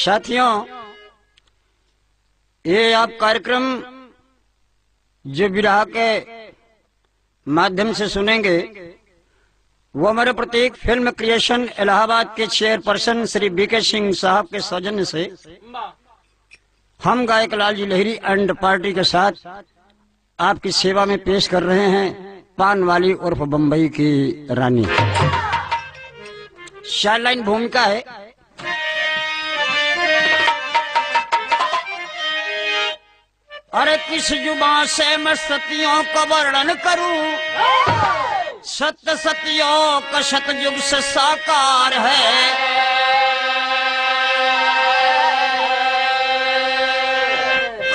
साथियों, ये आप कार्यक्रम जो विरहा के माध्यम से सुनेंगे वो हमारे प्रतीक फिल्म क्रिएशन इलाहाबाद के चेयरपर्सन श्री बीके सिंह साहब के सौजन्य से हम गायक लालजी लहरी एंड पार्टी के साथ आपकी सेवा में पेश कर रहे हैं पान वाली उर्फ बंबई की रानी। शाइलाइन भूमिका है। अरे किस जुबान से मैं सतियों का वर्णन करूं, सत्य सतियों का सतयुग से साकार है।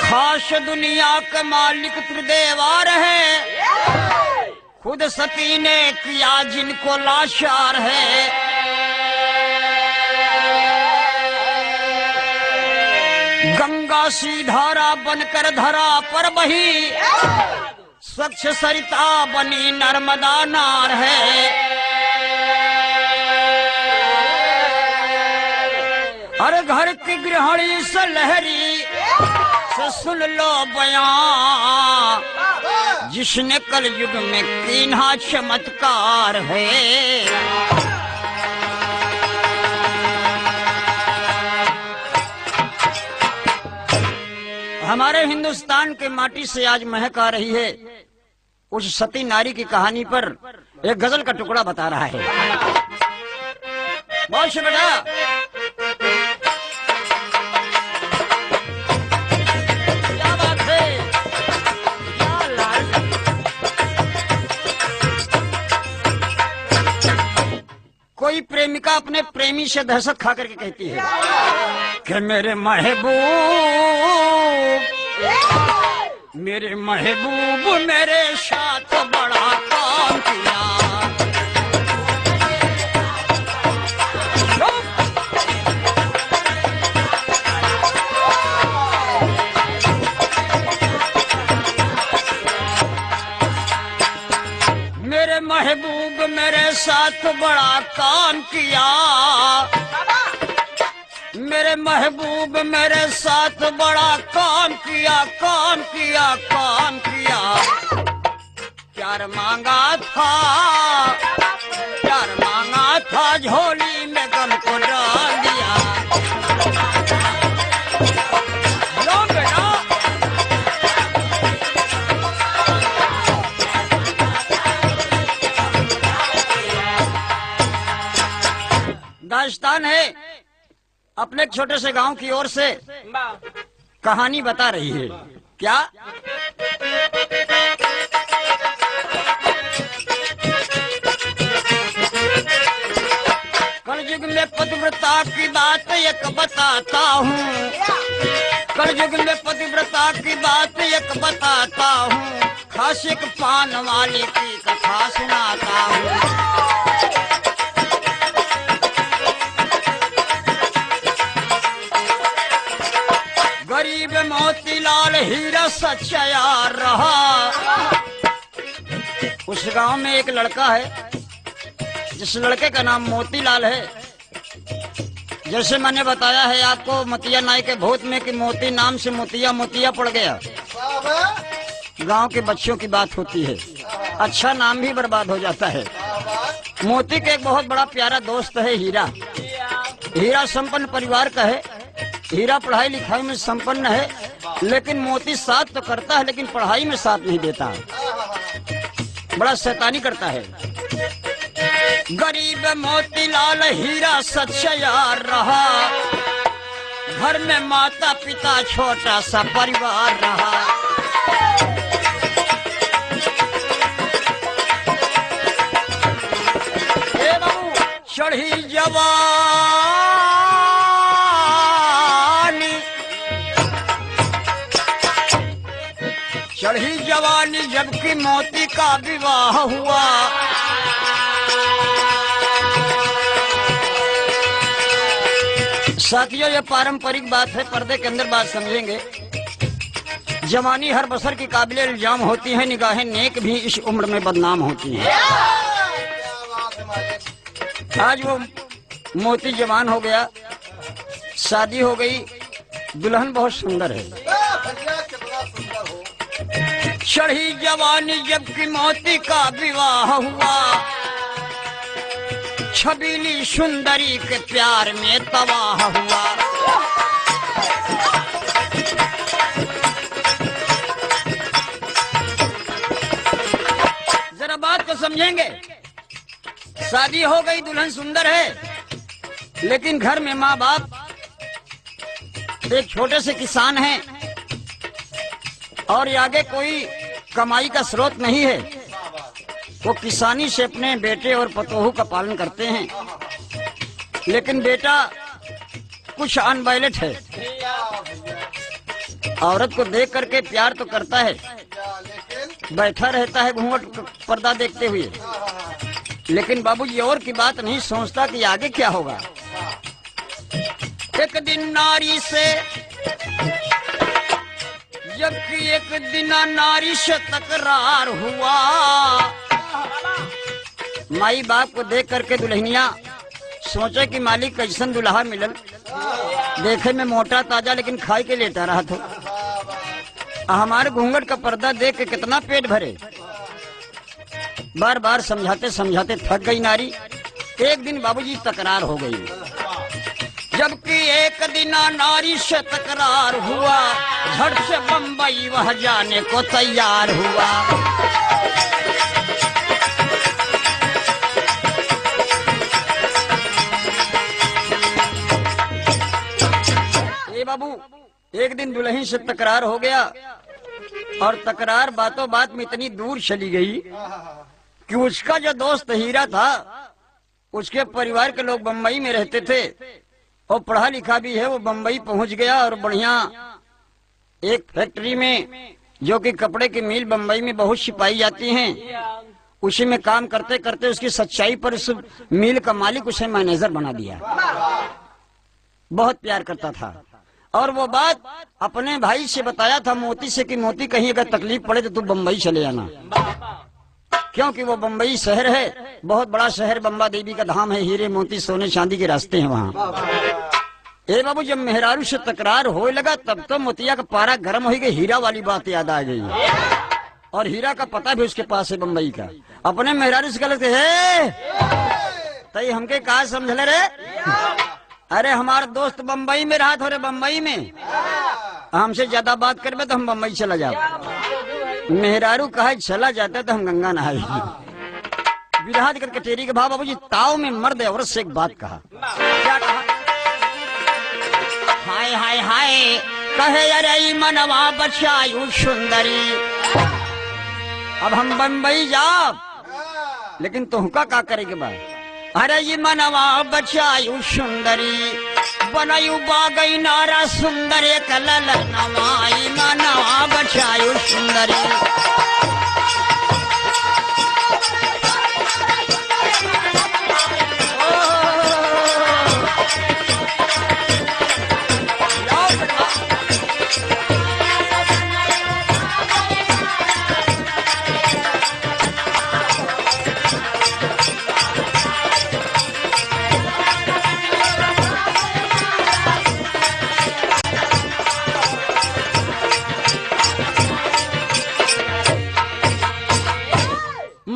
खास दुनिया के मालिक त्रिदेवार है, खुद सती ने किया जिनको लाचार है। गंगा सी धारा बनकर धरा पर बही, स्वच्छ सरिता बनी नर्मदा नार है। हर घर की गृहिणी से लहरी से सुन लो बयां, जिसने कल युग में कीन्हा चमत्कार है। हमारे हिंदुस्तान के माटी से आज महक आ रही है उस सती नारी की कहानी पर एक गजल का टुकड़ा बता रहा है। बहुत शुक्रिया। क्या बात है, क्या लाल। कोई प्रेमिका अपने प्रेमी से दहशत खा करके कहती है कि मेरे महबूब मेरे साथ बड़ा काम किया। मेरे महबूब मेरे साथ बड़ा काम किया, मेरे महबूब मेरे साथ बड़ा काम किया, काम किया, काम किया। प्यार मांगा था, प्यार मांगा था, झोली में गम को डाल दिया। लो बेटा, दास्तान है अपने एक छोटे से गांव की ओर से कहानी बता रही है। क्या कलयुग में पतिव्रता की बात एक बताता हूँ, कलयुग में पतिव्रता की बात एक बताता हूँ, खास एक पान वाली की कथा सुनाता हूँ। गरीब मोतीलाल हीरा सच्चा यार रहा। उस गांव में एक लड़का है जिस लड़के का नाम मोतीलाल है। जैसे मैंने बताया है आपको मोतिया नाई के भूत में कि मोती नाम से मोतिया मोतिया पड़ गया। गांव के बच्चों की बात होती है, अच्छा नाम भी बर्बाद हो जाता है। मोती के एक बहुत बड़ा प्यारा दोस्त है हीरा। हीरा संपन्न परिवार का है, हीरा पढ़ाई लिखाई में संपन्न है, लेकिन मोती साथ तो करता है लेकिन पढ़ाई में साथ नहीं देता, बड़ा शैतानी करता है। गरीब मोतीलाल हीरा सच्चा यार रहा, घर में माता पिता छोटा सा परिवार रहा। चढ़ी जवानी जबकि मोती का विवाह हुआ, साथियों, ये पारंपरिक बात है, पर्दे के अंदर बात समझेंगे। जवानी हर बसर की काबिल इल्जाम होती है, निगाहें नेक भी इस उम्र में बदनाम होती हैं। आज वो मोती जवान हो गया, शादी हो गई, दुल्हन बहुत सुंदर है। चढ़ी जवानी जबकि मोती का विवाह हुआ, छबीली सुंदरी के प्यार में तबाह हुआ। जरा बात को समझेंगे। शादी हो गई, दुल्हन सुंदर है, लेकिन घर में माँ बाप एक छोटे से किसान हैं और आगे कोई कमाई का स्रोत नहीं है। वो किसानी से अपने बेटे और पतोहू का पालन करते हैं, लेकिन बेटा कुछ अनबैलेंस है। औरत को देख करके प्यार तो करता है, बैठा रहता है घूंघट पर्दा देखते हुए, लेकिन बाबूजी और की बात नहीं सोचता कि आगे क्या होगा। एक दिन नारी से, जबकि एक दिन नारी से तकरार हुआ। माई बाप को देख करके दुल्हनिया सोचे कि मालिक कैसन दुल्हा मिलल, देखे में मोटा ताजा लेकिन खाई के लेटा रहा था। हमारे घूंघट का पर्दा देख के कितना पेट भरे। बार बार समझाते समझाते थक गई नारी। एक दिन बाबूजी तकरार हो गई, जबकि एक दिन नारी से तकरार हुआ, झट से बम्बई वह जाने को तैयार हुआ। ए बाबू, एक दिन दुल्हन से तकरार हो गया और तकरार बातों बात में इतनी दूर चली गई कि उसका जो दोस्त हीरा था, उसके परिवार के लोग बम्बई में रहते थे और पढ़ा लिखा भी है, वो बम्बई पहुंच गया और बढ़िया एक फैक्ट्री में, जो कि कपड़े की मिल बम्बई में बहुत सी पाई जाती हैं, उसी में काम करते करते उसकी सच्चाई पर उस मिल का मालिक उसे मैनेजर बना दिया। बहुत प्यार करता था और वो बात अपने भाई से बताया था मोती से कि मोती कहीं अगर तकलीफ पड़े तो तू बम्बई चले जाना, क्योंकि वो बम्बई शहर है, बहुत बड़ा शहर, बम्बा देवी का धाम है, हीरे मोती सोने चांदी के रास्ते हैं वहाँ। ए बाबू, जब मेहरारू से तकरार होने लगा तब तो मोतिया का पारा गर्म हो गई, हीरा वाली बात याद आ गई और हीरा का पता भी उसके पास है बम्बई का। अपने मेहरारू से कहते है तई हमके कहा समझ रे, अरे हमारा दोस्त बम्बई में रहा थोड़े, बम्बई में हमसे ज्यादा बात करबे तो हम बम्बई चला जाओ। मेहरारू कहा चला जाता तो हम गंगा नहाए। विराट करके टेरी के भाव बाबूजी ताव में मर्द औरत से एक बात कहा। क्या कहा? हाय हाय हाय कहे अरे मनवा बचायु सुंदरी, अब हम बम्बई जाओ लेकिन तुमका का करेगे बात? अरे ये मनवा बचायु सुंदरी, बनायु बागई नारा सुंदर एक ललनवाई, मनवा बचायु सुंदरी।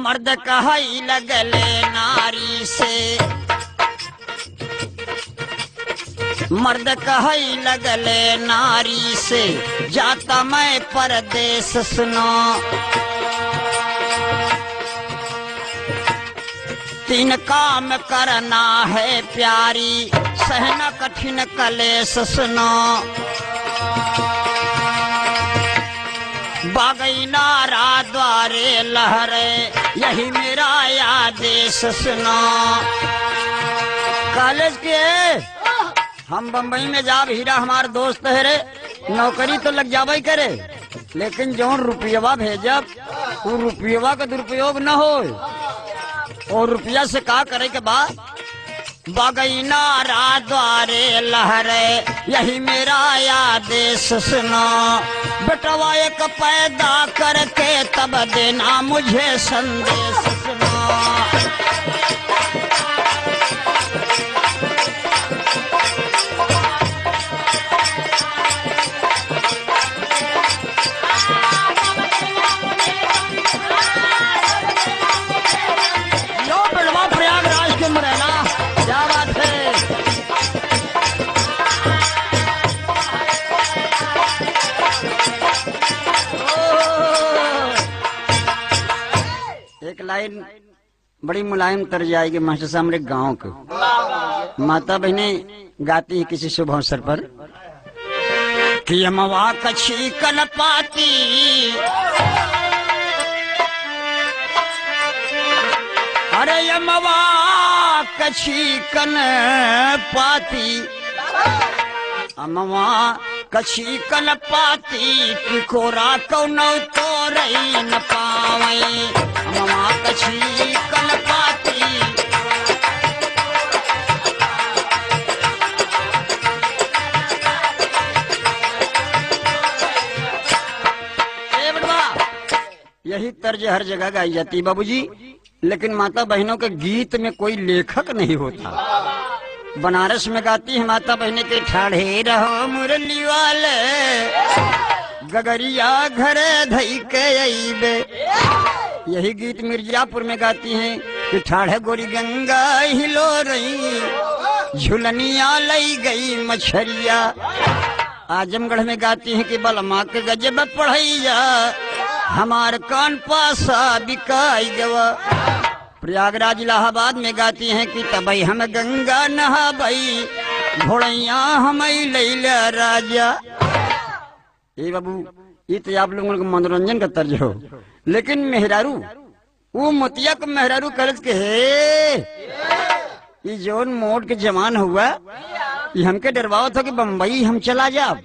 मर्द कहाई लगले नारी से, मर्द कहाई लगले नारी से, जाता मैं परदेश सुनो। तीन काम करना है प्यारी, सहना कठिन कलेश सुनो। बागई नारा द्वारे लहरे, यही मेरा आदेश सुनो। कॉलेज के हम बम्बई में जाब, हीरा हमार दोस्त है रे, नौकरी तो लग जाबे करे, लेकिन जो रुपया भेजब वो रुपया का दुरुपयोग न हो। और रुपया से का करे के बाद बगैनारा द्वारे लहरे यही मेरा आदेश सुनो। बेटवा एक पैदा करके तब देना मुझे संदेश सुनो। प्रयागराज के मुरैना, क्या बात है। एक लाइन बड़ी मुलायम तर्ज आएगी मास्टर साहब हमारे गांव के। माता बहनें गाती है किसी शुभ अवसर पर कि अमवा कछी कन पाती अरे यमवा कछी कन पाती अमवा कछी कन पाती टिकोरा कौनो तो रही न पावे। अमवा कछी कन पाती ए बड़वा यही तर्ज हर जगह गाई जाती बाबूजी। लेकिन माता बहनों के गीत में कोई लेखक नहीं होता। बनारस में गाती है माता बहने के ठाढ़े रहो मुरली वाले गगरिया घरे धई के अइबे। यही गीत मिर्जापुर में गाती हैं कि ठाढ़े गोरी गंगा हिलो रही झुलनिया लई गई मछरिया। आजमगढ़ में गाती हैं कि बलमा के गजब पढ़ैया हमार कान पासा बिकाई गवा। प्रयागराज इलाहाबाद में गाती हैं कि तबई हम गंगा नहाबई घोड़ैया हम लैला राजा। ए बाबू ये तो आप लोगों को मनोरंजन का तर्ज हो। लेकिन मेहरारू वो मोतिया को मेहरारू कलज के है ये जोन मोड़ के जमान हुआ ये हमके डरवाओ था कि बम्बई हम चला जाब।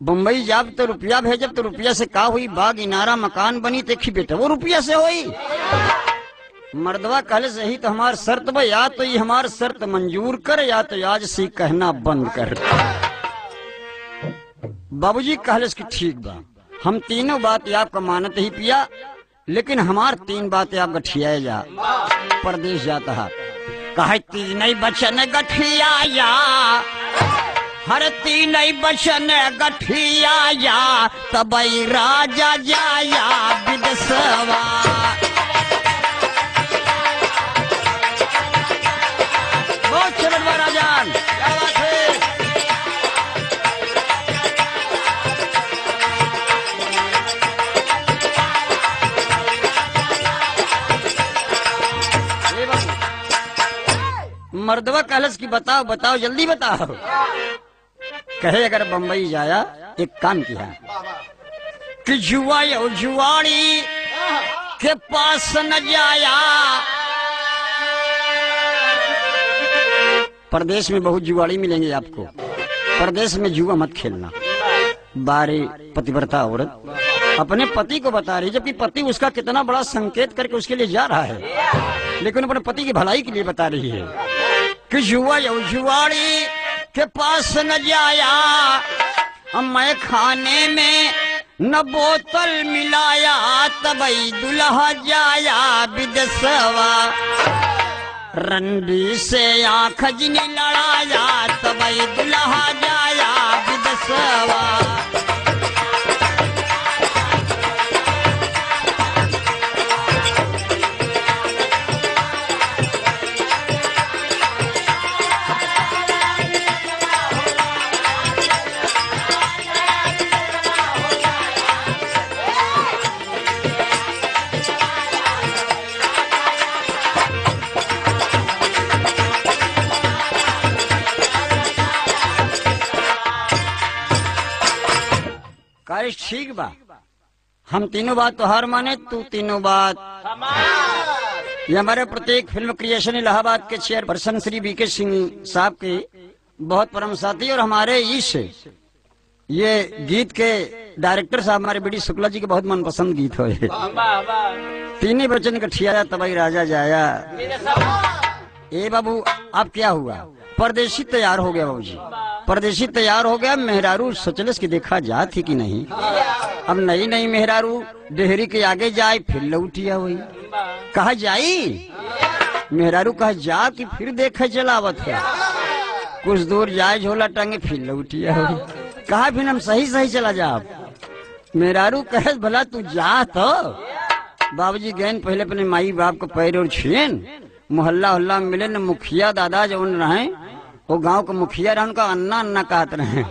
बम्बई जाब तो रुपया भेजब तो रुपया से का हुई बाग इनारा मकान बनी देखी बेटा वो रुपया से हुई। मर्दवा कहले सही तो हमार शर्त बा या तो ये हमार शर्त मंजूर कर या तो आज सी कहना बंद कर। बाबूजी कहले कि ठीक बा हम तीनों बात आपका मानत ही पिया लेकिन हमार तीन बातें आप गठिया जा। परदेश जाता है कहे तीन बचन गठिया हर तीन बचन गठिया तबई राजा जाया विदसवा। बहुत चमत्कार राजान क्या बात है। मर्दवा कहलस की बताओ बताओ जल्दी बताओ। कहे अगर बम्बई जाया एक काम किया कि जुआ यो जुआड़ी के पास न जाया। परदेश में बहुत जुआड़ी मिलेंगे आपको। परदेश में जुआ मत खेलना। बारे पतिव्रता औरत अपने पति को बता रही जबकि पति उसका कितना बड़ा संकेत करके उसके लिए जा रहा है लेकिन अपने पति की भलाई के लिए बता रही है कि जुआ यो जुआड़ी के पास न जाया मैं खाने में न बोतल मिलाया तबई दुल्हा जाया विदसवा। रंडी से आँख जिनी लड़ाया तबई दुल्हा जाया विदसवा। ठीक बा हम तीनों बात तो हार माने तू तीनों बात। ये हमारे प्रत्येक फिल्म क्रिएशन इलाहाबाद के चेयरपर्सन श्री बीके सिंह साहब के बहुत परम साथी और हमारे ईश ये गीत के डायरेक्टर साहब हमारे बी डी शुक्ला जी के बहुत मनपसंद गीत हो। तीन ही वचन गठिया तबई राजा जाया। ए बाबू अब क्या हुआ, परदेशी तैयार हो गया बाबूजी, परदेशी तैयार हो गया। मेहरारू सोचलस कि देखा जात ही कि नहीं। अब नई नई मेहरारू डेहरी के आगे जाए फिर लौटिया हुई, कहा जाई मेहरारू कहा जा कि फिर देखे चलावत है। कुछ दूर जाए झोला टांगे फिर लौटिया हुई, कहा फिर हम सही सही चला जा। मेहरारू कहे भला तू जा तो। बाबूजी गए पहले अपने माई बाप को पैर और छुएन, मोहल्ला हल्ला में मिले न मुखिया दादा जो रहे वो गांव का मुखिया रहा, उनका अन्ना अन्ना कहते रहे,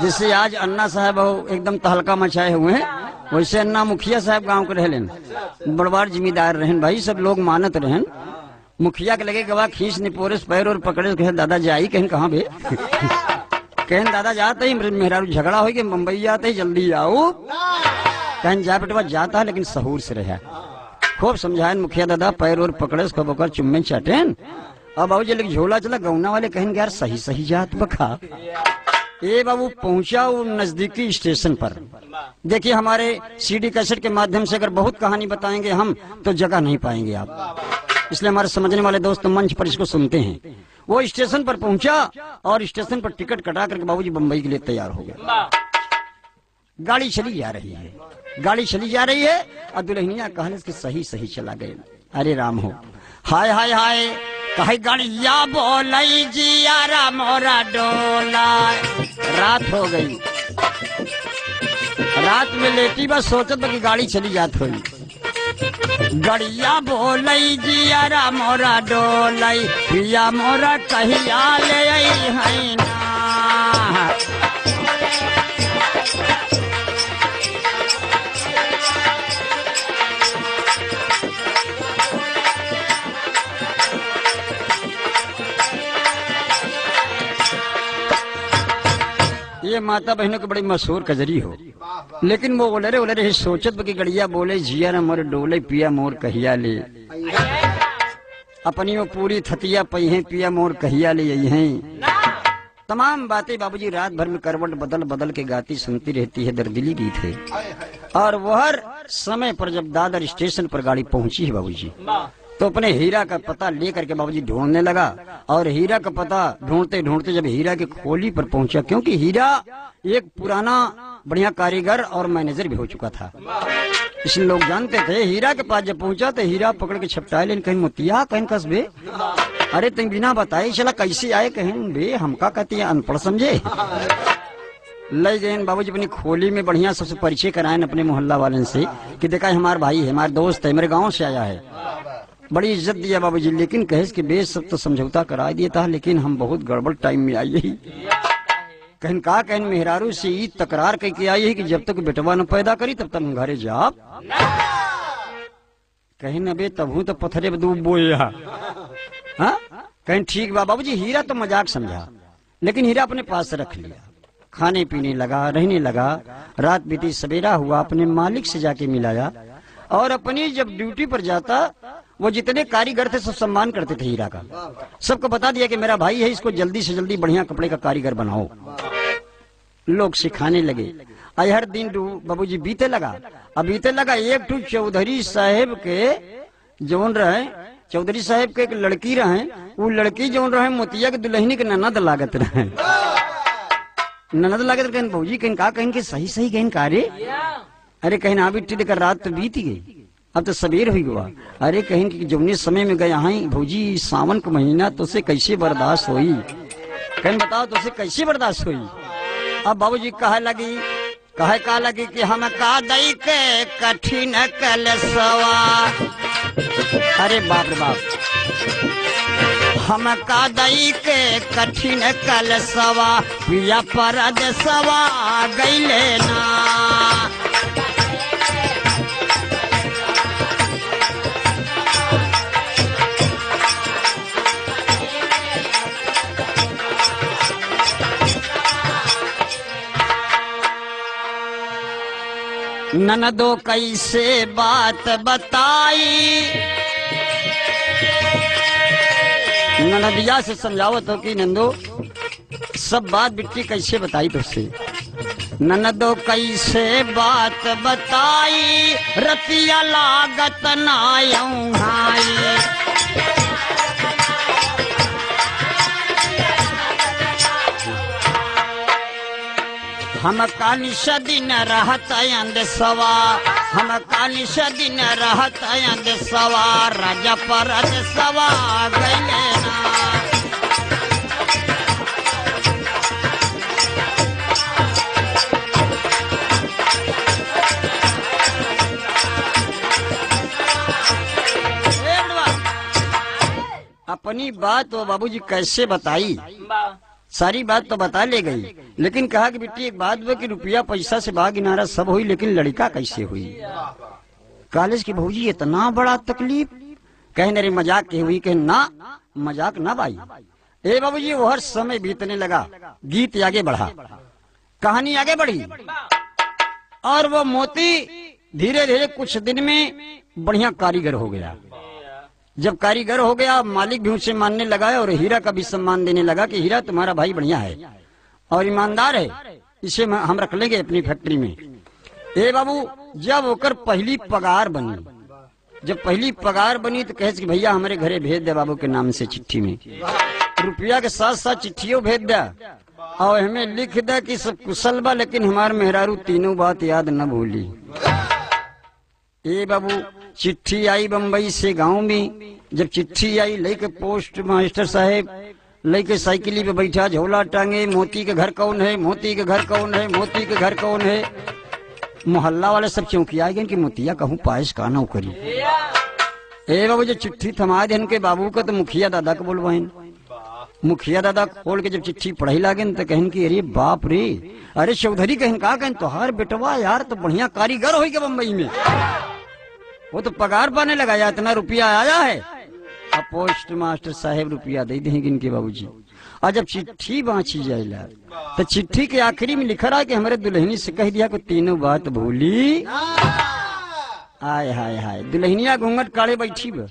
जिससे आज अन्ना साहब एकदम तहलका मचाए हुए हैं, वैसे अन्ना मुखिया साहब गांव के रहन, बड़बार जिम्मेदार रहन भाई, सब लोग मानत रहन। मुखिया के लगे गवा खींच निपोरे पैर और पकड़े कहे दादा जाई, कहें कहाँ भे कहें दादा जाते ही मेहरारू झगड़ा हो कि मुंबई जाते ही जल्दी आओ, कहें जा बेटवा जाता है लेकिन सहूर से रहा। खूब समझाए मुखिया दादा, पैर और पकड़े खूब होकर चुम्बे चाटेन। अब बाबू जी झोला चला, गौना वाले कहेंगे यार सही सही जात बखा। ए बाबू पहुंचा वो नजदीकी स्टेशन पर। देखिए हमारे सीडी कैसेट के माध्यम से अगर बहुत कहानी बताएंगे हम तो जगह नहीं पाएंगे आप, इसलिए हमारे समझने वाले दोस्त मंच पर इसको सुनते हैं। वो स्टेशन पर पहुंचा और स्टेशन पर टिकट कटा करके बाबूजी बम्बई के लिए तैयार हो गया। गाड़ी चली जा रही है, गाड़ी चली जा रही है और दुल्हनिया कहने कि सही सही चला गए। अरे राम हो, हाय हाय हाय, कहे गाड़िया बोलई जियारा मोरा डोला। रात हो गई, रात में लेटी बस सोचत कि गाड़ी चली जात हुई। गड़िया बोलई जियारा मोरा डोलई, पिया मोरा कहिया ले आई ना। ये माता बहनों की बड़ी मशहूर कजरी हो, लेकिन वो बोले रे सोचत की गड़िया बोले जिया न मोर डोले, पिया मोर कहिया ले। अपनी वो पूरी थतिया पई है, पिया मोर कहिया ले यही हैं। तमाम बातें बाबूजी रात भर में करवट बदल बदल के गाती सुनती रहती है, दर्दिली गीत है। और वह समय पर जब दादर स्टेशन पर गाड़ी पहुंची है बाबूजी, तो अपने हीरा का पता लेकर के बाबूजी ढूंढने लगा। और हीरा का पता ढूंढते ढूंढते जब हीरा की खोली पर पहुंचा, क्योंकि हीरा एक पुराना बढ़िया कारीगर और मैनेजर भी हो चुका था, इसलिए लोग जानते थे। हीरा के पास जब पहुंचा तो हीरा पकड़ के छपटाए लेन, कहीं मोतिया कहीं कसबे, अरे तुम बिना बताए चला कैसे आए, कहें बे हमका कहती है अनपढ़ समझे। ले गए बाबूजी अपनी खोली में, बढ़िया सबसे परिचय कराए अपने मोहल्ला वाले से कि देखा हमारा भाई है, हमारे दोस्त है, मेरे गाँव से आया है। बड़ी इज्जत दिया बाबूजी, लेकिन कहे कि बेस सब तो समझौता करा दिया था, लेकिन हम बहुत गड़बड़ टाइम में आई है। कहन का कहन मेहरारू से ई तकरार करके आई है कि जब तक बेटवा न पैदा करी तब तक घरे जाप। कहीं अबे तबू तो पत्थरे दूब बोया। हाँ कहीं ठीक बा बाबूजी। हीरा तो मजाक समझा, लेकिन हीरा अपने पास रख लिया, खाने पीने लगा, रहने लगा। रात बीती, सवेरा हुआ, अपने मालिक से जाके मिलाया और अपनी जब ड्यूटी पर जाता, वो जितने कारीगर थे सब सम्मान करते थे हीरा का। सबको बता दिया कि मेरा भाई है, इसको जल्दी से जल्दी बढ़िया कपड़े का कारीगर बनाओ। लोग सिखाने लगे। हर दिन बाबूजी बीते लगा। अब बीते लगा, एक तो चौधरी साहेब के जौन रहे, चौधरी साहेब के एक लड़की रहे, वो लड़की जौन रहे मोतिया के दुल्हनी के ननद लागत रहे। ननद लागत कहें भौजी कहीं का कहें कि सही सही कहें कारे, अरे कहीं ना बिट्टी देकर रात तो बीत गई, अब तो सबेर हुई हुआ। अरे कहें कि जौने समय में गया है भौजी सावन का महीना, तो से कैसे बर्दाश्त हुई, कहें बताओ तो से कैसे बर्दाश्त हुई। अब बाबूजी कहे लगी, कहे का लगी कि हम का दई के कठिन कलसवा। अरे बाप रे बाप, हम का दई के कठिन कलसवा, पिया परदेसवा गईले ना। ननदो कैसे बात बताई, ननदिया से समझावत हो कि नंदो सब बात बिट्टी कैसे बताई तुझसे। ननदो कैसे बात बताई, रतिया लागत नाई। हम कानिश दिन रहत अंदेसवा, हम कानिश दिन रहत अंदेसवा, राजा परदेसवा गइले ना। अपनी बात वो बाबूजी कैसे बताई, सारी बात तो बता ले गई, लेकिन कहा कि बेटी एक बात वो कि रुपया पैसा से बागिनारा सब हुई, लेकिन लड़का कैसे हुई। कॉलेज की बहू जी इतना बड़ा तकलीफ, कहे मेरी मजाक की हुई, कहे ना मजाक ना भाई। ए बाबूजी वो हर समय बीतने लगा, गीत आगे बढ़ा, कहानी आगे बढ़ी, और वो मोती धीरे धीरे कुछ दिन में बढ़िया कारीगर हो गया। जब कारीगर हो गया, मालिक भी उसे मानने लगा और हीरा का भी सम्मान देने लगा कि हीरा तुम्हारा भाई बढ़िया है और ईमानदार है, इसे हम रख लेंगे अपनी फैक्ट्री में। ए बाबू जब होकर पहली पगार बनी, जब पहली पगार बनी तो कहे कि भैया हमारे घरे भेज दे बाबू के नाम से चिट्ठी में, रुपया के साथ साथ चिट्ठियों भेज दे और हमें लिख दे कि सब कुशल बा, लेकिन हमारे मेहरारू तीनों बात याद न भूली। ए बाबू चिट्ठी आई बम्बई से गांव में, जब चिट्ठी आई लेके पोस्ट मास्टर साहेब लेके साइकिली पे बैठा, झोला टांगे, मोती के घर कौन है, मोती के घर कौन है, मोती के घर कौन है। मोहल्ला वाले सब चौंकिया गए कि मोतिया कहूँ पायस का नौकरी। ए बाबू जो चिट्ठी थमा दे इनके बाबू का, तो मुखिया दादा को बोलवाइन। मुखिया दादा खोल के जब चिट्ठी पढ़ाई लागे तो कहन की अरे बाप रे, अरे चौधरी कहन का कहन तोहार बेटवा यार तो बढ़िया कारीगर हो गया बम्बई में, वो तो पगार पाने लगा या इतना रुपया आया है। अब पोस्ट मास्टर साहेब रुपया दे देंगे इनके बाबूजी। और जब चिट्ठी बांची जाएगा तो चिट्ठी के आखिरी में लिखा रहा कि हमारे दुल्हनी से कह दिया कि तीनों बात भूली। आय हाय हाय, दुल्हनिया घूंघट काढ़े बैठी बा।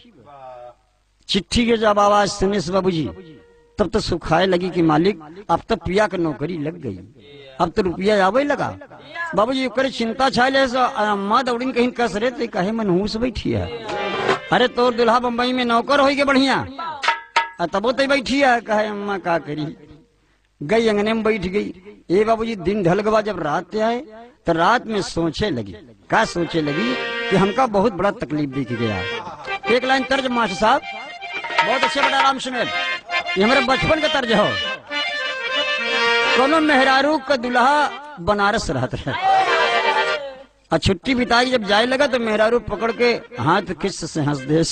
चिट्ठी के जब आवाज सुने से बाबूजी तब तो सुखाए लगी कि मालिक अब तो पिया की नौकरी लग गई, अब तो रुपया आवे लगा। बाबूजी करे चिंता छाले अम्मा दौड़ी कहीं कस रहे थे, कहे मनहूस बैठी है। अरे तोर दुल्हा बम्बई में नौकर हो गए बढ़िया, तबो तो बैठी है, कहे अम्मा का करी, गई अंगने में बैठ गई। ए बाबूजी दिन ढल गवा, जब रात आए तो रात में सोचे लगी, क्या सोचे लगी कि हमका बहुत बड़ा तकलीफ दिख गया। एक लाइन तर्ज मास्टर साहब, बहुत अच्छे बड़ा आराम सुने, ये हमारे बचपन का तर्ज हो। कोनो मेहरारू का दुल्हा बनारस रहता है, और छुट्टी बिताई जब जाए लगा तो मेहरारू पकड़ के हाथ खिस से हंस देस।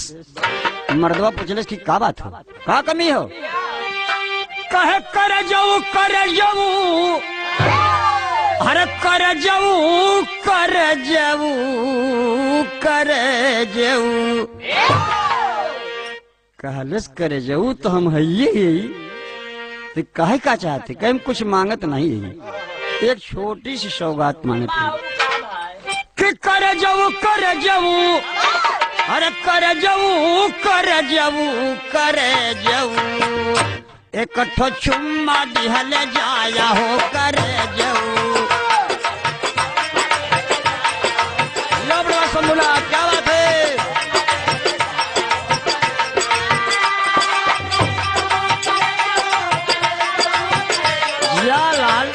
मर्दवा पूछले की का बात हो, का कमी हो, कहे कर जाऊ कर जाऊ, अरे कर जाऊ कर जाऊ कर जाऊ, कहलस करे जाऊ तो हम है यही, तो कहे का चाहते, कहे हम कुछ मांगत नहीं है, एक छोटी सी सौगात मांगे कि कर जाऊ कर जाऊ, अरे कर जाऊ कर जाऊ कर जाऊ, एक ठो चुम्मा दिहल जाया हो कर जाऊ। लो बड़ा समूला, क्या बात है। या लाल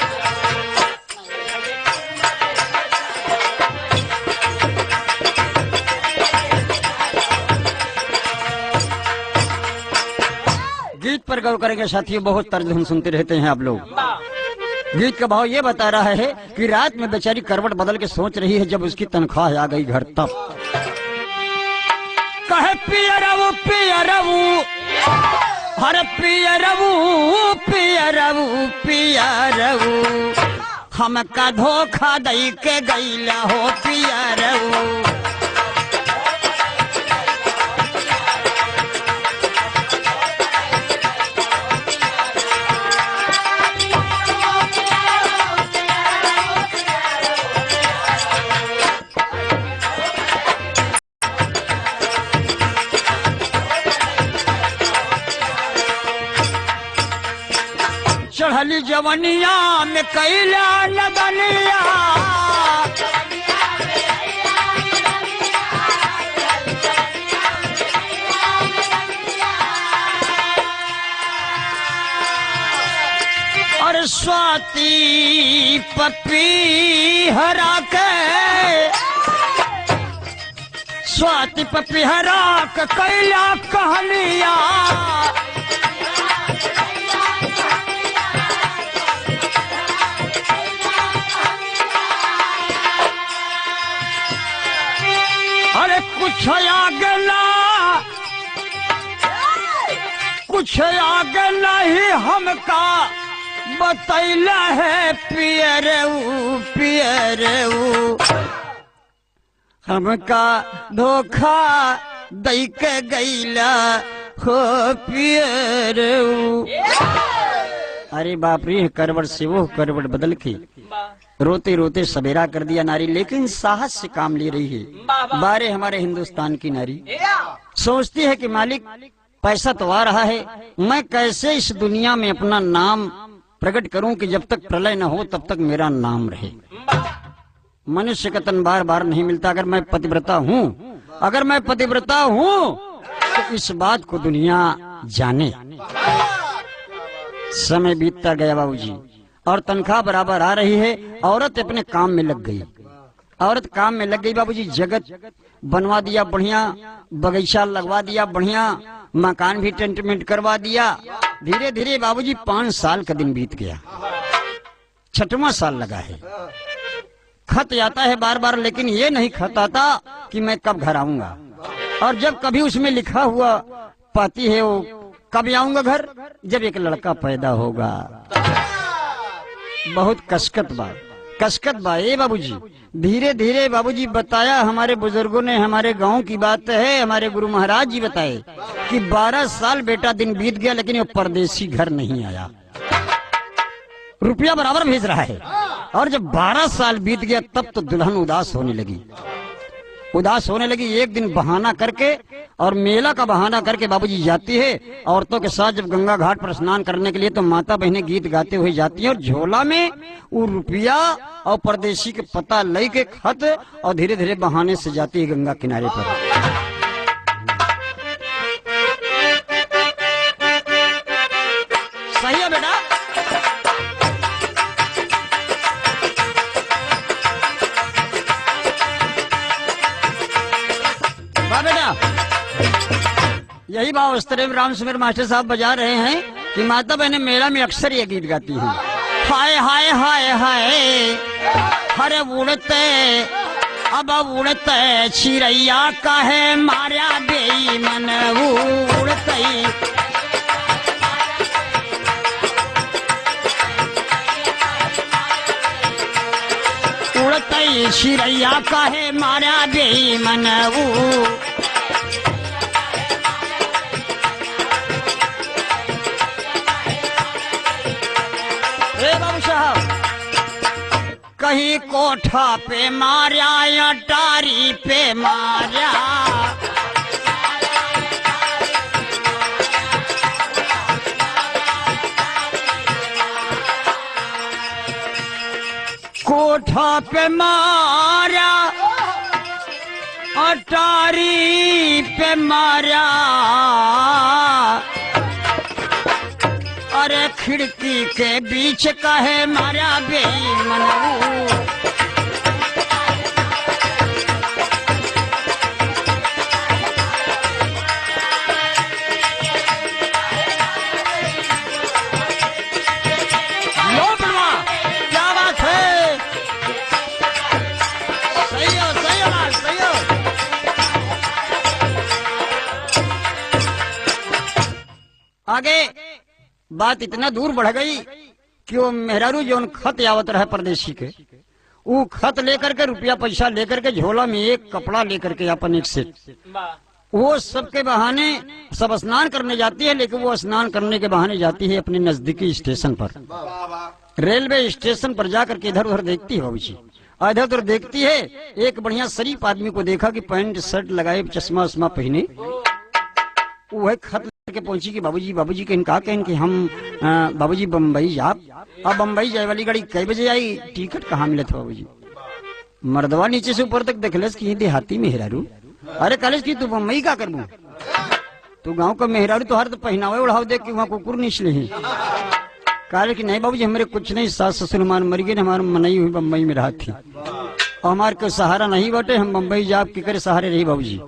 गीत पर गौर करेंगे साथियों, बहुत तर्ज हम सुनते रहते हैं आप लोग। गीत का भाव ये बता रहा है कि रात में बेचारी करवट बदल के सोच रही है, जब उसकी तनख्वाह आ गई घर तब कहे पिया रवू पिया रवू, हर पिया रवू पिया रवू पिया रवू, हमका धोखा दई के गईला हो पिया रवू। चढ़ली जवनिया में कैला लगनिया, और स्वाति पपी हरा के स्वाति पपी हरा के कैला कहलिया अरे कुछ आगे नहीं हमका बतैला है पियरऊ हमका धोखा दई के गईला हो पियरऊ। अरे बाप रे, करवट से वो करवट बदल के रोते रोते सवेरा कर दिया नारी, लेकिन साहस से काम ले रही है। बारे हमारे हिंदुस्तान की नारी सोचती है कि मालिक पैसा तो आ रहा है, मैं कैसे इस दुनिया में अपना नाम प्रकट करूं कि जब तक प्रलय न हो तब तक मेरा नाम रहे। मनुष्य का तन बार बार नहीं मिलता। अगर मैं पतिव्रता हूं तो इस बात को दुनिया जाने। समय बीतता गया बाबूजी, और तनख्वाह बराबर आ रही है। औरत अपने काम में लग गई। बाबूजी जगत बनवा दिया बढ़िया, बगीचा लगवा दिया बढ़िया, मकान भी टेंटमेंट करवा दिया। धीरे धीरे बाबूजी 5 साल का दिन बीत गया, 6वां साल लगा है। खत आता है बार बार, लेकिन ये नहीं खत आता कि मैं कब घर आऊंगा। और जब कभी उसमें लिखा हुआ पाती है वो कब आऊंगा घर, जब एक लड़का पैदा होगा। बहुत कसकत बा ये बाबूजी। धीरे धीरे बाबूजी बताया हमारे बुजुर्गों ने, हमारे गांव की बात है, हमारे गुरु महाराज जी बताए कि 12 साल बेटा दिन बीत गया, लेकिन वो परदेसी घर नहीं आया। रुपया बराबर भेज रहा है। और जब 12 साल बीत गया तब तो दुल्हन उदास होने लगी। एक दिन बहाना करके और मेला का बहाना करके बाबूजी जाती है औरतों के साथ। जब गंगा घाट पर स्नान करने के लिए तो माता बहनें गीत गाते हुए जाती हैं, और झोला में वो रुपया और परदेसी के पता ले के खत, और धीरे धीरे बहाने से जाती है गंगा किनारे पर। सही है बेटा? बेटा यही बात उस्तरे राम सुमेर मास्टर साहब बजा रहे हैं कि माता बहने मेला में अक्सर ये गीत गाती हैं। हाय हाय हाय हाय हरे उड़ते चिड़ैया काहे मारा बेईमन उड़ते चिड़ैया काहे मारा बेईमन बाबू साहब। कहीं कोठा पे मारा या टारी पे मारा, कोठा पे मारा अटारी पे मारा। अरे खिड़की के बीच का है मारा बेईमान। लो बनवा, क्या बात है? सही हो सही हो। आगे बात इतना दूर बढ़ गई कि वो मेहरारू जो खत आवत रहे परदेशी के, वो खत लेकर के रुपया पैसा लेकर के झोला में एक कपड़ा लेकर के अपन एक सेट, वो सबके बहाने सब स्नान करने जाती है। लेकिन वो स्नान करने के बहाने जाती है अपने नजदीकी स्टेशन पर, रेलवे स्टेशन पर जाकर के इधर उधर देखती है बाबूजी। इधर उधर देखती है, एक बढ़िया शरीफ आदमी को देखा कि पैंट शर्ट लगाए, चश्मा उश्मा पहने, वो खत के पहुंची कि बाबूजी के इनका कहें कि हम बाबूजी बम्बई जाब। अब बम्बई जाए वाली गाड़ी कई बजे आई, टिकट कहाँ मिले थे बाबूजी? मर्दवा नीचे से ऊपर तक देखलेस कि देहाती मेहरारू। अरे कॉलेज की तू बम्बई का करबू? तू गांव का मेहरारू तो हर तो पहनावे उड़ाव देख के वहाँ कुकुर निचले ही। कहा कि नहीं बाबूजी हमारे कुछ नहीं, सास ससुर हमारे मर गए, हमारे मनई हुई बम्बई में रहा थी और हमारे को सहारा नहीं बटे, हम बम्बई जाप के करे सहारे रही बाबूजी।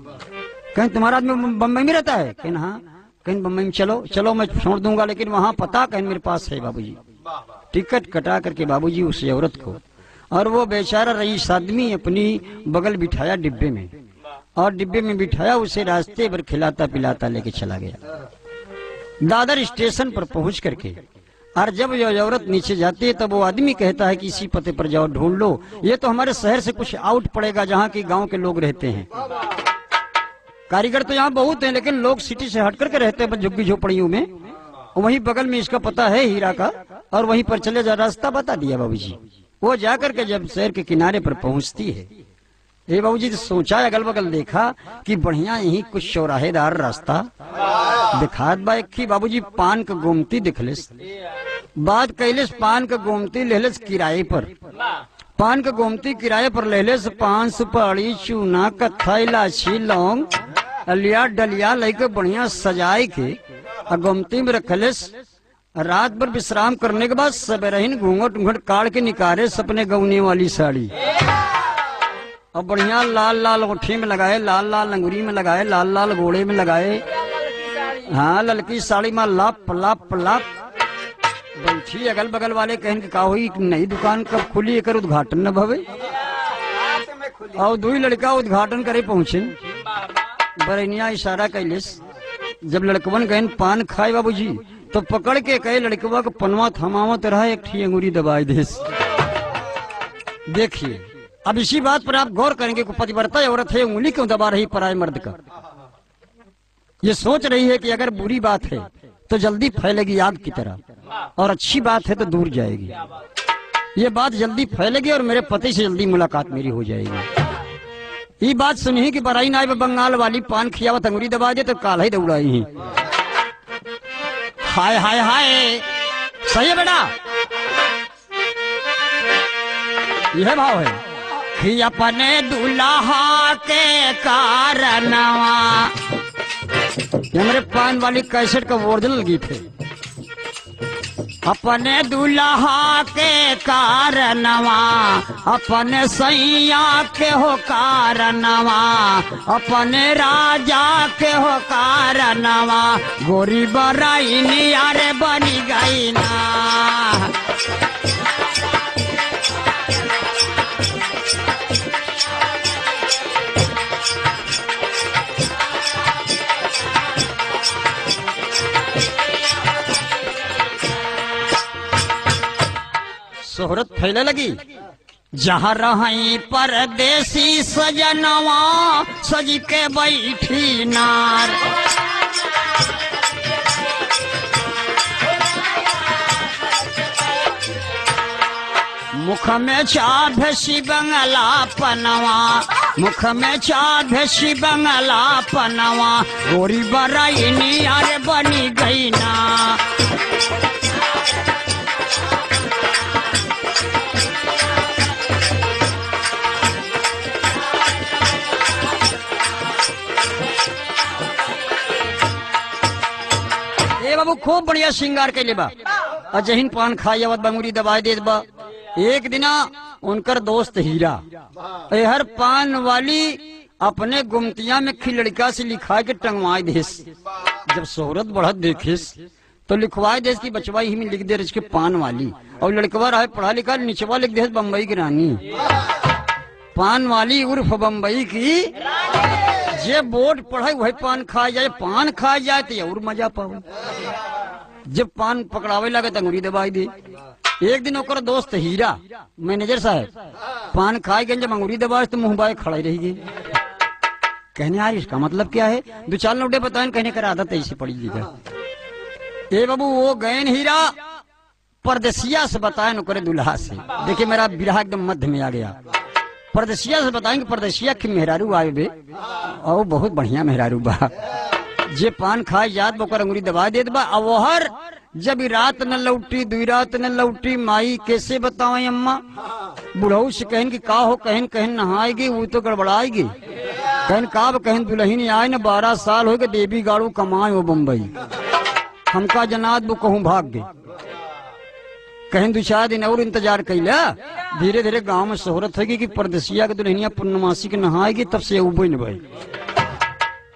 कहीं तुम्हारा आदमी बम्बई में रहता है? कहीं हाँ। कहीं बम्बई में चलो चलो मैं छोड़ दूंगा, लेकिन वहाँ पता कहीं मेरे पास है बाबूजी। टिकट कटा करके बाबूजी उस औरत को, और वो बेचारा रईस आदमी अपनी बगल बिठाया डिब्बे में, और डिब्बे में बिठाया उसे रास्ते भर खिलाता पिलाता लेके चला गया। दादर स्टेशन पर पहुंच करके और जब ये औरत नीचे जाती है तब वो आदमी कहता है कि इसी पते पर जाओ ढूंढ लो, ये तो हमारे शहर से कुछ आउट पड़ेगा जहाँ की गांव के लोग रहते हैं। कारीगर तो यहाँ बहुत हैं लेकिन लोग सिटी से हट करके रहते हैं झुग्गी झोपड़ियों में। वहीं बगल में इसका पता है हीरा का, और वहीं पर चले जा, रास्ता बता दिया बाबूजी। वो जाकर के जब शहर के किनारे पर पहुंचती है, ये बाबूजी तो सोचा अगल बगल देखा कि बढ़िया यही कुछ चौराहेदार रास्ता दिखात बा। एक बाबूजी पान का गोमती दिखलिस, बात कैलिस पान का गोमती लेलिस किराए पर। पान का गोमती किराए पर लेलिस, 5 सुपारी चूना कत्था इलायची लौंग लिया डलिया लेके बढ़िया सजाए के गोमती में रखलिस। रात भर विश्राम करने के बाद सबेरहीन घूंघट घूंघट काट के निकाले सपने गौने वाली साड़ी, और बढ़िया लाल लाल ओठी में लगाए, लाल लाल अंगूरी में लगाए, लाल लाल घोड़े में लगाए, हाँ ललकी साड़ी में लाप लाप लाप बैठी। अगल बगल वाले कहन के का हुई नई दुकान कब खुली, एक उद्घाटन न भवे। और 2 लड़का उद्घाटन करे पहुंचे, बरनिया इशारा कैलिस। जब लड़कवन गए पान खाए बाबूजी तो पकड़ के कहे लड़कवा को पनवा थमावत रहा, एक ठी अंगूरी दबाई देस। देखिए अब इसी बात पर आप गौर करेंगे कि पतिव्रता औरत है, उंगली क्यों दबा रही पराये मर्द का। ये सोच रही है कि अगर बुरी बात है तो जल्दी फैलेगी आग की तरह, और अच्छी बात है तो दूर जाएगी। ये बात जल्दी फैलेगी और मेरे पति से जल्दी मुलाकात मेरी हो जाएगी। ये बात सुनी कि बराई नाय बंगाल वाली पान खियावत अंगूरी दबा दे तो काल ही दौड़ाई ही। हाय हाय हाय, सही है बेटा, यह भाव है कि अपने दूल्हा के कारणवा। हमारे पान वाली कैसेट का ओरिजिनल गीत है। अपने दूल्हा के कारणवा, अपने सैया के हो कारणवा, अपने राजा के हो कारणवा, गोरी बराई नियारे बनी गई ना। शोहरत फैले लगी, जहाँ रही परदेसी सजनवा, सज के बैठी नार। मुख में चाभसी बंगला पनवा, मुख में चाभसी बंगला पनवा, गोरी बराई नियारे बनी गई ना। बाबू खूब बढ़िया श्रृंगार के लिए बा, अजहिन पान खाया बंगुरी दबाई दे बा। एक दिना उनकर दोस्त हीरा हर पान वाली अपने गुमतिया में खिलड़का से लिखा के टंगवाई देस। जब शोहरत बढ़त देखिस तो लिखवाई देस की बचवाई ही में लिख दे इसके पान वाली, और लड़कवा रहा पढ़ा लिखा निचवा लिख दे बम्बई की रानी। पान वाली उर्फ बम्बई की, जे बोर्ड पढ़ाई वही पान खा जाए, पान खा जाए तो और मजा पाओ। जब पान पकड़ावे लगे तो अंगूरी दबाई दे। एक दिन ओकर दोस्त हीरा मैनेजर साहब पान खाए गए, जब अंगूरी दबाए तो मुंह बाए खड़े रह गए। कहने यार इसका मतलब क्या है, 2-4 नोटे बताए, कहने कर आदत ऐसी पड़ी लीजिए। ए बाबू वो गए हीरा परदेसिया से बताए नुकरे दुल्हा से। देखिए मेरा बिरहा एकदम मध्य में आ गया। परदेसिया से बताएंगे परदेसिया की मेहरारू आए बे, और बहुत बढ़िया मेहरारू बा, जे पान खाए जात बोकर अंगुरी दबा देत बा। अवहर जब रात न लौटी 2 रात न लौटी, माई कैसे बताओ अम्मा। बुढ़ऊ से कहन की का हो, कहन कहन नहाएगी वो तो गड़बड़ाएगी। कहन काब कहन दुल्हन आए न 12 साल हो गए, देवी गाड़ू कमाए वो बम्बई, हमका जनात वो कहूँ भाग गए। कहीं 2-4 दिन और इंतजार कैला। धीरे धीरे गांव में शोहरत होगी कि परदेसिया के दुल्हनिया पूर्णमासी के नहाएगी, तब से उबे न भाई।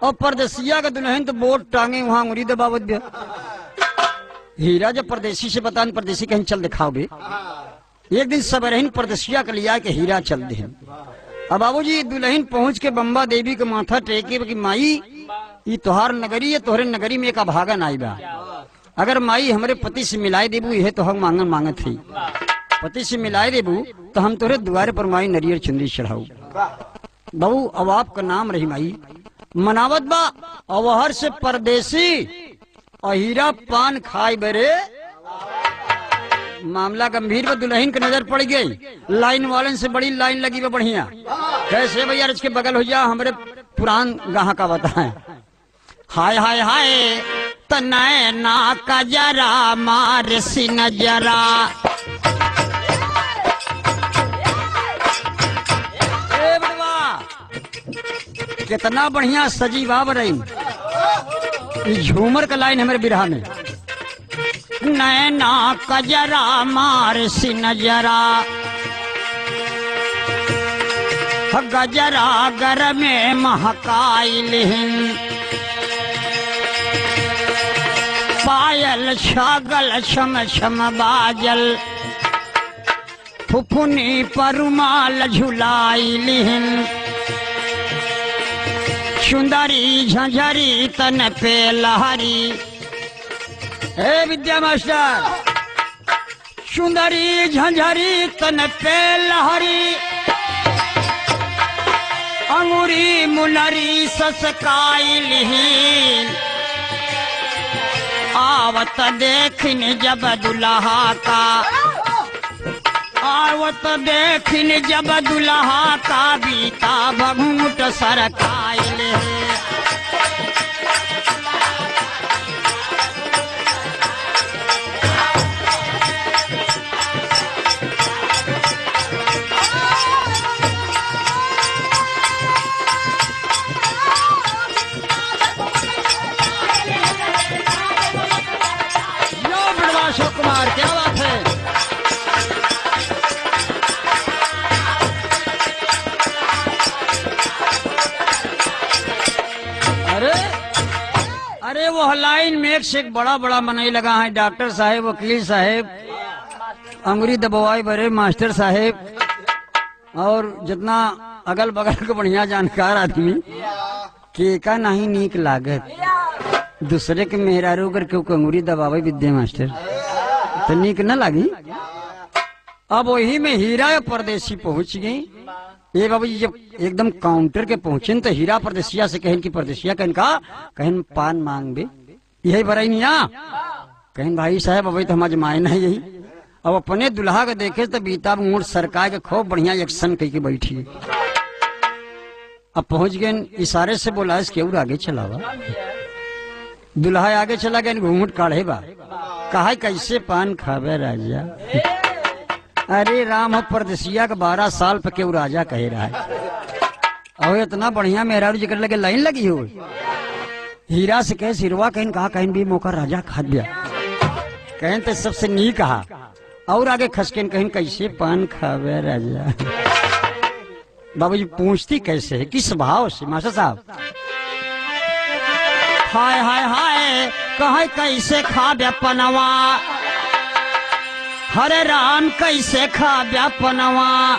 और परदेसिया का दुल्हन तो बोट टांगे वहां उंगली दबावत भी। हीरा जब परदेसी से बता, परदेसी कहीं चल दिखाओगे। एक दिन सब रहन परदेसिया के लिया के हीरा चल दे। अब बाबूजी दुल्हन पहुंच के बम्बा देवी के माथा टेके कि माई ये तोहार नगरी है, तोहरे नगरी में एक अभागन आई बा। अगर माई हमरे पति से मिलाए देबू, यह तो हम मांगन मांगत थी। पति से मिलाए देबू तो हम तोहरे द्वारे पर माई नरियर चुंदरी चढ़ाऊ। बहू अब आपका नाम रही माई मनावत बा। अवहर से परदेसी और हीरा पान खाए बरे। मामला गंभीर में दुल्हन की नजर पड़ गई। लाइन वाले से बड़ी लाइन लगी वो बढ़िया। कैसे भैया इसके बगल हो जा, हमारे पुरान गाह का बताएं। हाय हाय हाय तनैना का जरा मार सी नजरा। ए बड़वा कितना बढ़िया सजी बाब रही। झूमर का लाइन हमारे बिरहा में। नैना कजरा मार सी नजरा, गजरा गर में महकाइलिन। पायल छागल छम छम बाजल, फुफुनी परुमाल झुलाइलिन। सुंदरी झंझरी तन पे लहरी। हे विद्या मास्टर, सुंदरी झंझरी तन पे लहरी। अंगूरी मुनरी ससकाइलिन। आवत देखिन जब दुल्हा का, आवत देखिन जब दुल्हा का बीता भगुट सरकाइले। अशोक कुमार क्या बात है। अरे अरे वो लाइन में एक से एक बड़ा बड़ा मनाई लगा है। डॉक्टर साहेब, वकील साहेब, अंगुरी दबवाई बरे मास्टर साहेब, और जितना अगल बगल के बढ़िया जानकार आदमी के का नहीं नीक लागत। दूसरे के मेहरारू करके अंगुरी दबावे विद्या मास्टर तो नीक न लगी। अब वही में हीरा परदेसी पहुंच गई। ये बाबू जी जब एकदम काउंटर के पहुंचे तो हीरा परदेसिया से कहन की परदेसिया कहन का कहन पान मांग बे। यही बराई नहीं आ कहन भाई साहब अभी तो हम अजमाए नहीं यही। अब अपने दुल्हा के देखे तो बीता मूड सरकार के खूब बढ़िया एक्शन कह के बैठी। अब पहुंच गए, इशारे से बोला इस केवड़ आगे चलावा। दुल्हा आगे चला गया, घूंघट काढ़े बा। कहा कैसे पान खावे राजा। अरे राम परदेसिया के 12 साल पे केवड़ राजा कहे रहा है। और इतना बढ़िया मेहरारू जिक्र लगे लाइन लगी हो। हीरा से कहे सिरवा कहन कहा कहन भी मौका राजा खा दिया। कहन तो सबसे नी कहा और आगे खसकेन कहन कैसे पान खावे राजा। बाबूजी पूछती कैसे है, किस भाव से मास्टर साहब। हाय हाय हाय कहे कैसे खावे पनवा। हरे राम कैसे खावे पनवा।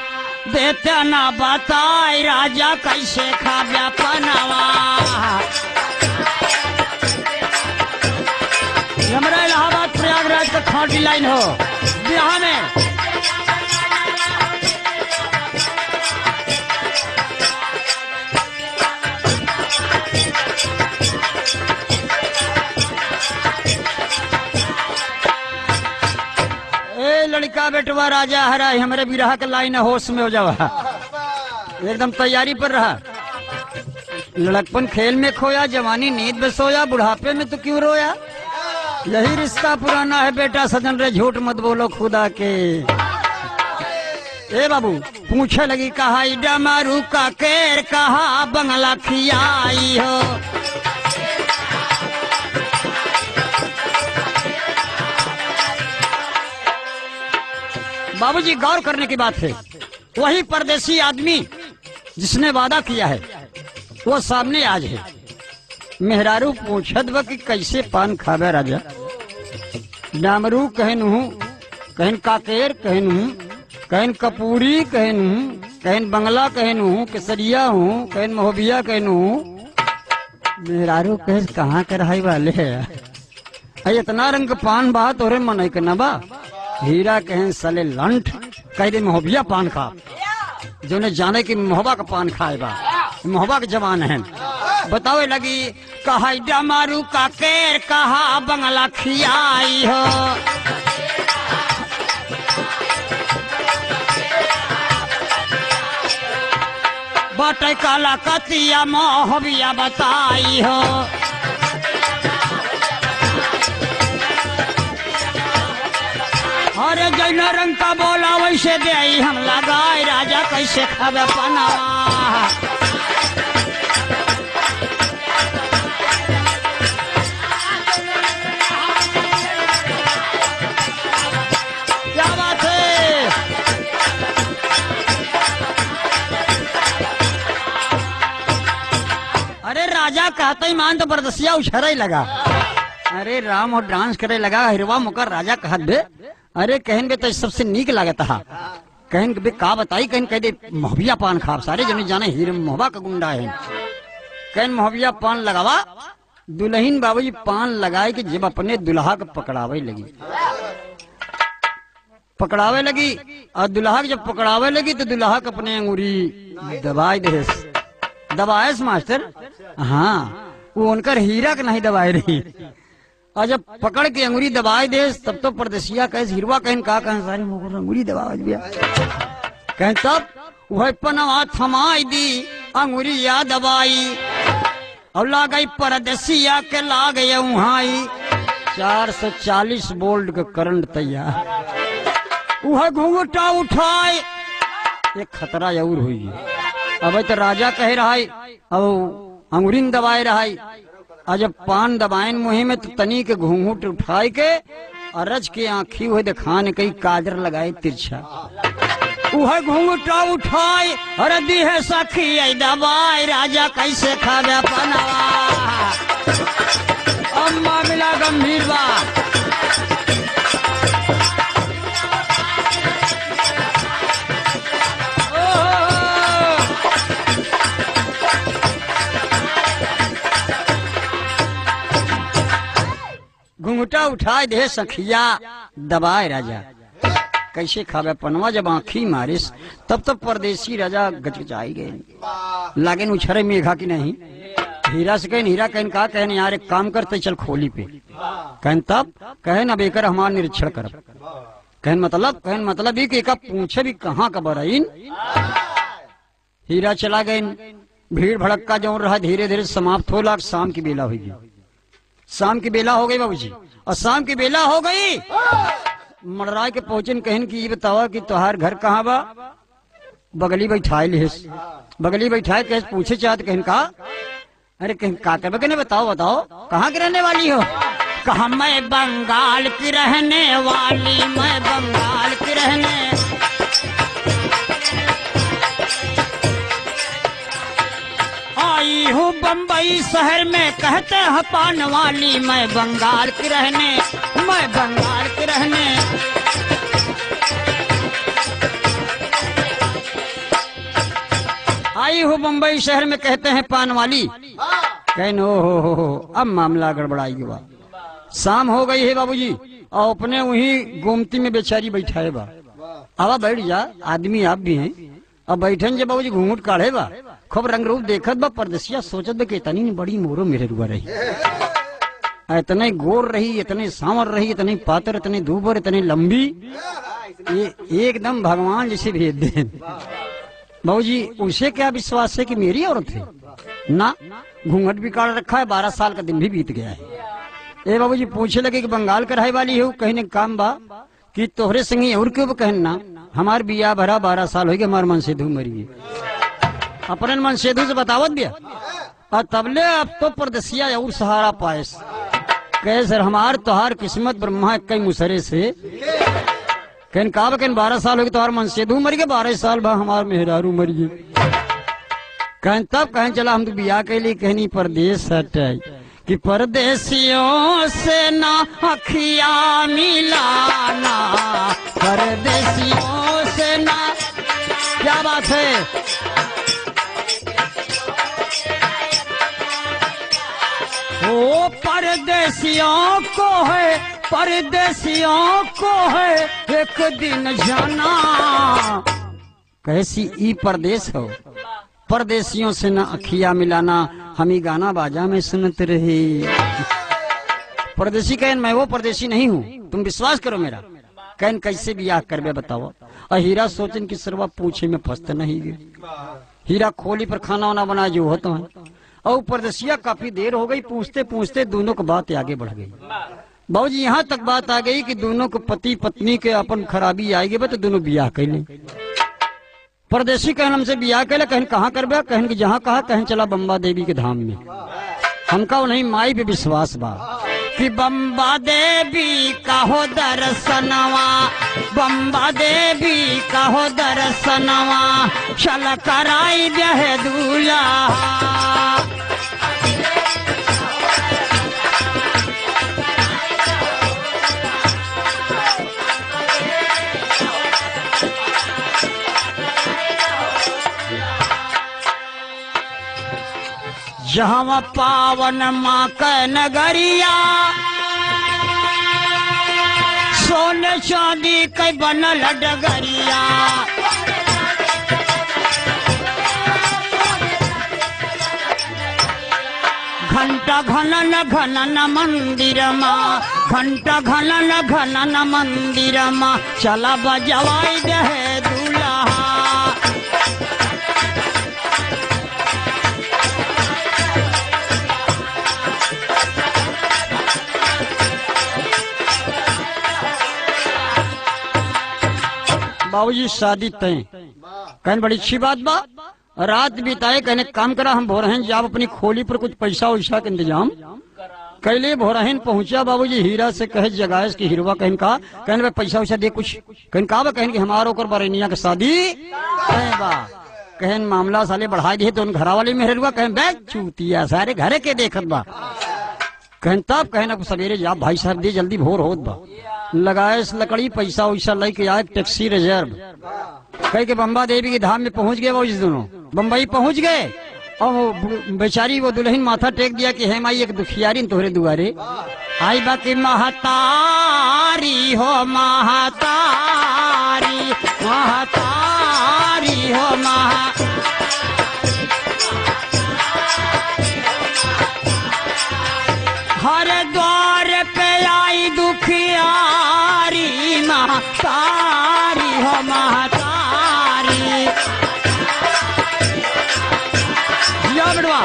देते ना बताए राजा कैसे खावे पनवा। हमारा इलाहाबाद प्रयागराज का खाटी लाइन हो बिहार में। लड़का बेटवा राजा हरा हमारे बिरहा के लाइन होश में हो जावा। एकदम तैयारी पर रहा। लड़कपन खेल में खोया, जवानी नींद में सोया, बुढ़ापे में तो क्यों रोया। यही रिश्ता पुराना है बेटा सजन रे, झूठ मत बोलो खुदा के। ए बाबू पूछे लगी कहा डमरू का केर कहा बंगला खियाई हो। बाबूजी गौर करने की बात है, वही परदेसी आदमी जिसने वादा किया है वो सामने आज है। मेहरारू पूछत बा कि कैसे पान खावे राजा। डामरू कहन हूँ, कहन काकेर कहन हूँ, कहन कपूरी कहन हूँ, कहन बंगला कहन हूँ, केसरिया हूँ, कहन महोबिया कहन हूँ। मेहरारू कह कहाँ के रहाई वाले है, इतना रंग पान बा तोरे मन के न बा। हीरा कहन सले लंठ, कह दे महोबिया पान खा, जो ने जाने की महोबा का पान खाए बा, महोबा के जवान है। बतावे लगी कहा डमारू का केर कहा बंगला खियाई हो। बटे काला कतिया महोबिया बताई हो। अरे जैन रंग का बोला वैसे दे हम लगाए राजा कैसे खावे पनावा। क्या बात है। अरे राजा कहते ही मान तो बरदसिया उछरा ही लगा। अरे राम और डांस करे लगा। हिरवा मुकर राजा कहत बे, अरे कहन बे तो सबसे नीक लागत हा। कहन बे का बताई, कहन कह दे महोबिया पान खाब, सारे जने जाने हीरे महोबा का गुंडा है। कहन महोबिया पान लगावा। दुल्हन बाबूजी पान लगाए कि जब अपने दुल्हा को पकड़ावे लगी, पकड़ावे लगी और दुल्हा जब पकड़ावे लगी तो दुल्हा को अपने अंगूरी दबाए दे, दबाए मास्टर। हाँ वो उनकर हीरा का नहीं दबाए रही। और जब पकड़ के अंगूरी दबाए दे तब तो परदेसिया कहे हिरवा कहन का कहन सारी मुकुर अंगूरी दबाए दिया। कहन तब वह पनवा थमाई दी अंगूरी या दबाई और लागई परदेसिया के लाग उहाई। 440 वोल्ट का करंट तैयार। वह घूंघटा उठाए, एक खतरा जरूर हुई। अब तो राजा कह रहा है अब अंगूरी दबाए रहा है। और जब पान दबाएन मुहे में तो तनी के घूंघट उठाए के अरज के आंखी हुए दिखाने कई काजर लगाए तिरछा। वह घूंघटा उठाए और दी है सखी दबाए राजा कैसे खावे पनावा। अब मामला गंभीर बा। घुंघटा उठाए दे सखिया दबाए राजा कैसे खावे पनवा। जब आंखी मारिस तब तो परदेसी राजा गचगचाई गए। लागे उछरे मेघा की नहीं। हीरा से कहन, हीरा कहन का कहन यार एक काम करते चल खोली पे। कहन तब कहन अब एकर हमार निरीक्षण कर। कहन मतलब ही कि पूछे भी कहाँ का बराइन। हीरा चला गए। भीड़ भड़क्का जो रहा धीरे धीरे समाप्त हो लाग। शाम की बेला हुई, शाम की बेला हो गई बाबूजी। और शाम की बेला हो गई मड़राय के पहुंचन कहन की ये बतावा कि तुहार घर कहाँ बा। बगली बैठाए लिहिस, बगली बैठाए कह पूछे चाहत कहन का। अरे कहन का कर कहने बताओ बताओ कहाँ के रहने वाली हो। कहा मैं बंगाल की रहने वाली, मैं बंगाल की रहने। आई हूँ बम्बई शहर में कहते हैं पान वाली। मैं बंगाल की रहने, मैं बंगाल की रहने। आई हूँ बम्बई शहर में कहते हैं पान वाली। कहन हो अब मामला गड़बड़ाई हुआ। शाम हो गई है बाबूजी और अपने वही गोमती में बेचारी बैठाए बा। आवा बैठ जा, आदमी आप भी हैं। अब बैठन जब बाबूजी घूंघट काढ़े बा, खूब रंग रूप देखत बा। परदेसिया सोचत बा कि इतनी बड़ी मोरो मेरे रुआ रही, इतने गोर रही, इतने सांवर रही, इतने पातर, इतने दूबर, इतने लंबी, ये एकदम भगवान जैसे भेज दे। बाबूजी उसे क्या विश्वास है कि मेरी औरत है ना। घूंघट भी काट रखा है, 12 साल का दिन भी बीत गया है। ए बाबूजी पूछे लगे कि बंगाल का रहे वाली हो। कहने काम बा कि तोहरे संगी और क्यों कहना। हमार बिया भरा 12 साल हो गए, हमार मन से धू मरी। अपने मन सेधु से बतावत दिया और तबले अब तो परदेसिया और सहारा पायस। कहे सर हमार तोहार किस्मत ब्रह्मा कई मुसरे से। कहन कहा कहन 12 साल हो गए तुम्हारा मनसेधु मर गए, 12 साल बा हमार मेहरारू मर गए। कहन तब कहन चला हम तो बियाह के लिए कहनी परदेश हटाई कि परदेसियों से ना अखिया मिलाना, परदेसियों से ना। क्या बात है, ओ परदेसियों को है, परदेसियों को है एक दिन जाना। कैसी ई परदेश हो, परदेसियों से ना अखिया मिलाना। हम ही गाना बाजा में सुनते रहे। परदेसी कहन मैं वो परदेसी नहीं हूँ, तुम विश्वास करो मेरा। कहन कैसे बियाह करबे बताओ। और हीरा सोचन की सरवा पूछे में फंसते नहीं गए। हीरा खोली पर खाना वाना बना जो होता है। और परदेसिया काफी देर हो गई, पूछते पूछते दोनों की बात आगे बढ़ गई। बाबूजी यहाँ तक बात आ गई कि दोनों को पति पत्नी के अपन खराबी आएगी तो दोनों बियाह कर ले। परदेसी कहन हमसे बियाह कर ले। कहन कहाँ करबे, कहन की जहाँ कहा। कहन चला बम्बा देवी के धाम में। हमका नहीं माई पे विश्वास बा कि बम्बा देवी का हो दर्शनवा, बम्बा देवी का हो दर्शनवा, चल कराई ब्याह दूल्हा। जहाँ पावन माँ का नगरिया, सोने चांदी के बनल डगरिया। घंटा घनन घनन मंदिर माँ, घंटा घनन घनन मंदिर माँ, चला बजवाई दे दूल्हा। बाबूजी शादी तय। कहने बड़ी अच्छी बात बा। रात बिताए, कहने काम करा हम भोरहन जाब अपनी खोली पर कुछ पैसा वैसा के इंतजाम कैले। भोरहन पहुंचा बाबूजी हीरा से कहे जगायश की हिरवा। कहन का कहने भाई पैसा वैसा दे कुछ। कहन का कहन की हमारो ओकर बरेनिया के शादी बा। कहन मामला साले बढ़ा दिए तो उन घरा वाले मेहरुआ। कहन बैग चूतिया सारे घरे के देखत बा। कहन तब कहन सवेरे जा भाई साहब दे जल्दी भोर होत बा। लगाए लकड़ी पैसा वैसा लेके आए, टैक्सी रिजर्व कह के बम्बा देवी के धाम में पहुंच गए। वो इस दोनों बम्बई पहुंच गए और वो बेचारी वो दुल्हन माथा टेक दिया कि हे माई एक दुखियारी तोहरे दुआरे आई बा कि महतारी हो महतारी, महतारी हो हर द्वार पे आई दुखियारी, महतारी हो महतारी। यो बेटवा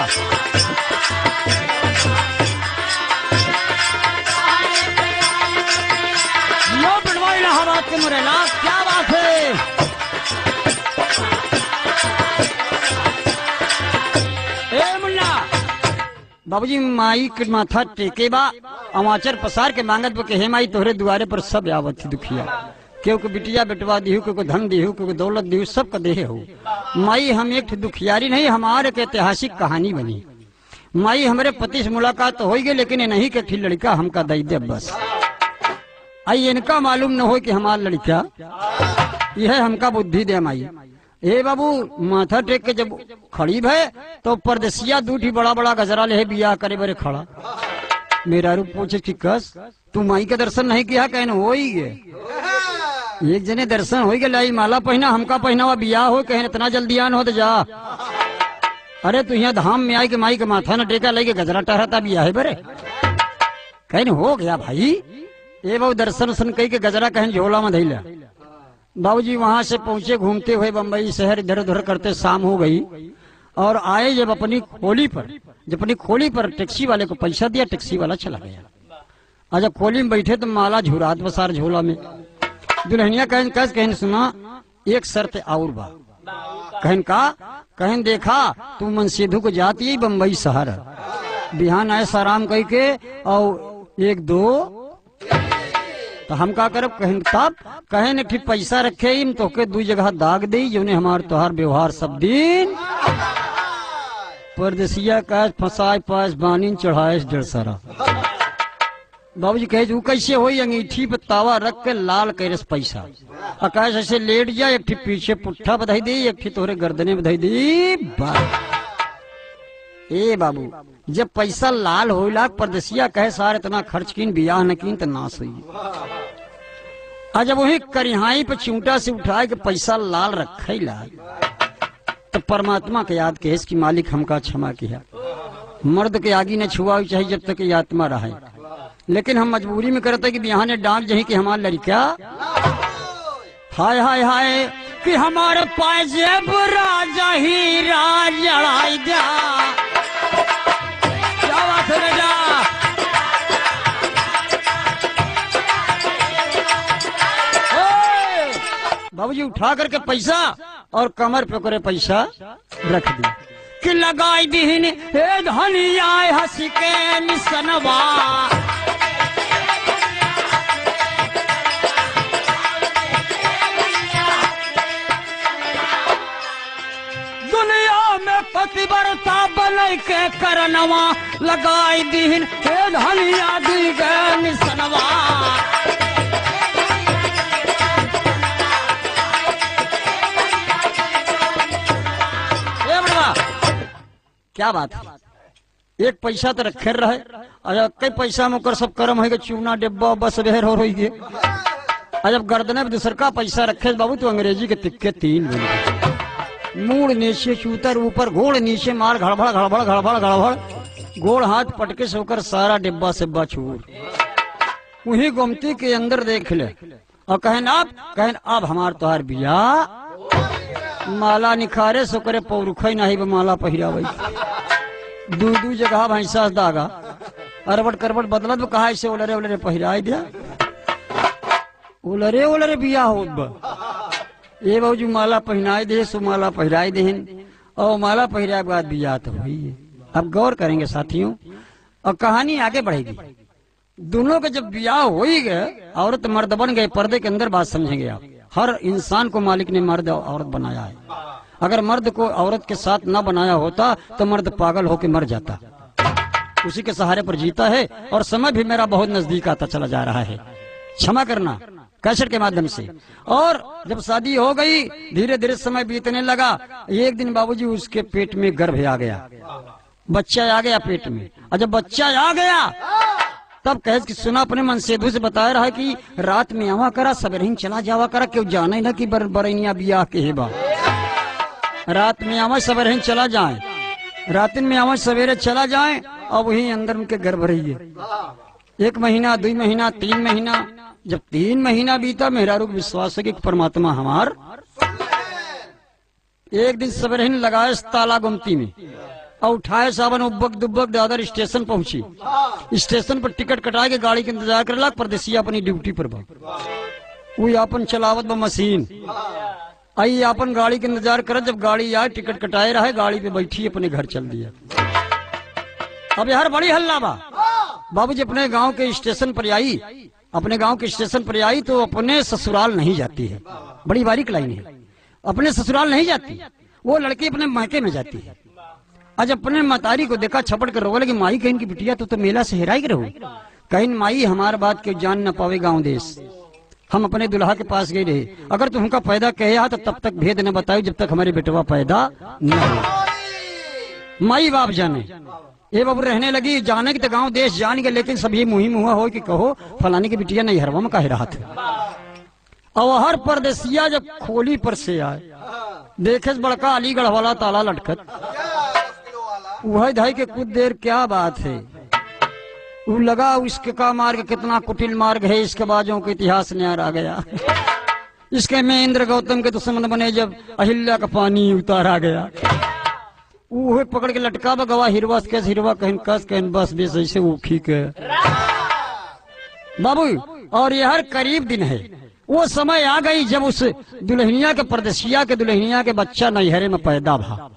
यो बेटवा इलाहाबाद के मुरेला, क्या बात है। ए मुन्ना बाबूजी माई के माथा टेके बा, अमाचर पसार के मांगत के हे माई तोहरे दुआरे पर सब आवत थी दुखिया। क्यों को बिटिया बेटवा दिहू, क्यों को धन दिहू, क्यों को दौलत दिहू, सब का देह हो। माई हम एक दुखियारी नहीं, हमारे एक ऐतिहासिक कहानी बनी। माई हमारे पति से मुलाकात तो हो गई, लेकिन ये नहीं कि लड़का हमका दई दे बस। आई इनका मालूम न हो कि हमारा लड़का यह हमका बुद्धि दे माई। ए बाबू माथा टेक के जब खड़ी भय तो परदेसिया दूठी बड़ा बड़ा गजरा ले बियाह करे बरे खड़ा। मेरा रूप पूछे कि कस तू माई के दर्शन नहीं किया। कहने हो ही गए, एक जने दर्शन हो गए, लाई माला पहना हमका पहना हुआ बियाह हो। कहने इतना जल्दी आन हो तो जा। अरे तू यहाँ धाम में आई के माई के माथा न टेका लेके गजरा टहराता बियाह है बरे। कहने हो गया भाई। ए बाबू दर्शन उसन कही के गजरा कहने झोला में धैला। बाबूजी वहां से पहुंचे घूमते हुए बम्बई शहर, इधर उधर करते शाम हो गई। और आए जब अपनी खोली पर, जब अपनी खोली पर टैक्सी वाले को पैसा दिया, टैक्सी वाला चला गया। और जब खोली में बैठे तो माला झुरात बसार झोला में। दुल्हनिया कहन सुना एक शर्त और बा। कहन का कहन देखा तू मनसेधु को जाती है बम्बई शहर, बिहान आए साराम कह के और एक दो तो हम का करब कहन तब कहे न कि पैसा रखे ही तो के दू जगह दाग दे जो ने हमार तोहार व्यवहार सब दिन परदेसिया का फंसाए पास बानी चढ़ाए डेढ़ सारा। बाबूजी कहे वो कैसे होई अंगीठी पे तावा रख के लाल कैरस पैसा आकाश ऐसे लेट जा एक ठी पीछे पुट्ठा बधाई दी एक ठी तोहरे गर्दने बधाई दी ए बाबू जब पैसा लाल हो लाख परदेसिया कहे सार इतना खर्च कीन बियाह न कीन तो नाश हुई आज जब वही करिहाई पे चिमटा से उठाए के पैसा लाल रखे लाल तो परमात्मा के याद के इसकी मालिक हमका क्षमा किया मर्द के आगे न छुआ चाहिए जब तक ये आत्मा रहे लेकिन हम मजबूरी में करते कि बिहार ने डांट जही कि हमारा लड़का हाय हाय हाय कि हमारे पाजेब राजा ही राज लड़ाई जा क्या बात है बेटा बाबूजी उठा करके पैसा और कमर पे करे पैसा रख दी कि लगाई दीन हे धनिया हंस के निसनवा दुनिया में पतिव्रता बन के करनवा लगाई दीन हे धनिया दी के निसनवा। क्या बात है एक पैसा तो रखे रहे अजब कई पैसा में कर सब कर्म है चूना डिब्बा बस बेहर हो रही है अजब गर्दने दूसर का पैसा रखे बाबू तो अंग्रेजी के तिक्के तीन बन मूड नीचे चूतर ऊपर घोड़ नीचे मार घड़बड़ घड़बड़ घड़बड़ घड़बड़ गोड़ हाथ पटके से होकर सारा डिब्बा सिब्बा चूर वही गोमती के अंदर देख ले और कहन अब हमार तोहार बिया माला निखारे सो करे पौरुखई नहीं माला पहिरावे दू जगह भैंसा दागा अरबट करबट बदलत कहा ऐसे ओलरे ओलरे पहिराई दिया ओलरे ओलरे बिया हो ये बाबू माला पहनाए दे सो माला पहिराई देहन और माला पहिराए के बाद बिया तो हुई है। अब गौर करेंगे साथियों और कहानी आगे बढ़ेगी दोनों के जब बिया हो ही गए औरत मर्द बन गए पर्दे के अंदर बात समझेंगे आप हर इंसान को मालिक ने मर्द और औरत बनाया है अगर मर्द को औरत के साथ न बनाया होता तो मर्द पागल होकर मर जाता उसी के सहारे पर जीता है और समय भी मेरा बहुत नजदीक आता चला जा रहा है क्षमा करना कैसेट के माध्यम से। और जब शादी हो गई धीरे धीरे समय बीतने लगा एक दिन बाबूजी उसके पेट में गर्भ आ गया बच्चा आ गया पेट में और जब बच्चा आ गया तब कह कि सुना अपने मन सेधु से बताया रहा कि रात में आवा करा सवेरे ही चला जावा करा क्यों जाना ही ना कि बरैनिया बियाह के हेबा रात में आवा सवेरे ही चला जाए रात में आवा सवेरे चला जाए और वही अंदर उनके गर्भ रही है 1 महीना 2 महीना 3 महीना जब 3 महीना बीता मेहरारू को विश्वास है कि परमात्मा हमार एक दिन सवेरे ही लगाए ताला गुमती में और उठाए सावन उब्बक दुब्बक दादर स्टेशन पहुंची स्टेशन पर टिकट कटा के गाड़ी के इंतजार कर ला परदेसिया अपनी ड्यूटी पर वो अपन चलावत ब मशीन आई अपन गाड़ी के इंतजार कर जब गाड़ी आए टिकट कटाए रहे गाड़ी पे बैठी अपने घर चल दिया। अब यार बड़ी हल्ला बा बाबूजी अपने गांव के स्टेशन पर आई अपने गांव के स्टेशन पर आई तो अपने ससुराल नहीं जाती है बड़ी बारीक लाइन है अपने ससुराल नहीं जाती वो लड़की अपने मायके में जाती है। आज अपने मतारी को देखा छपट कर रोने लगी माई कहीं की बिटिया तो मेला से हेराई के रहो कहीं माई हमार बात के जान न पावे गांव देश हम अपने दुल्हा के पास गए रहे अगर तुमका पैदा कहे तो तब तक भेद न बताओ जब तक हमारे बेटवा पैदा न हो माई बाप जाने ये बाबू रहने लगी जाने की तो गांव देश जान गए लेकिन सभी मुही मुहा हो कि कहो फलाने की बिटिया नहीं हरवा में कह रहा था और हर परदेसिया जब खोली पर से आए देखे बड़का अलीगढ़ वाला ताला लटकत वह धाई के कुछ देर क्या बात है वो लगा उसके का मार्ग कितना कुटिल मार्ग है इसके बाजों के इतिहास न्यार आ गया इसके में इंद्र गौतम के दुश्मन बने जब अहिल्या का पानी उतारा गया वो पकड़ के लटका गवा हिरवा कैसे हिरवा कहन कस कहन बस बेस ऐसे उखी के बाबू और यह हर करीब दिन है वो समय आ गई जब उस दुल्हनिया के परदेसिया के दुल्हनिया के बच्चा नैहरे में पैदा भा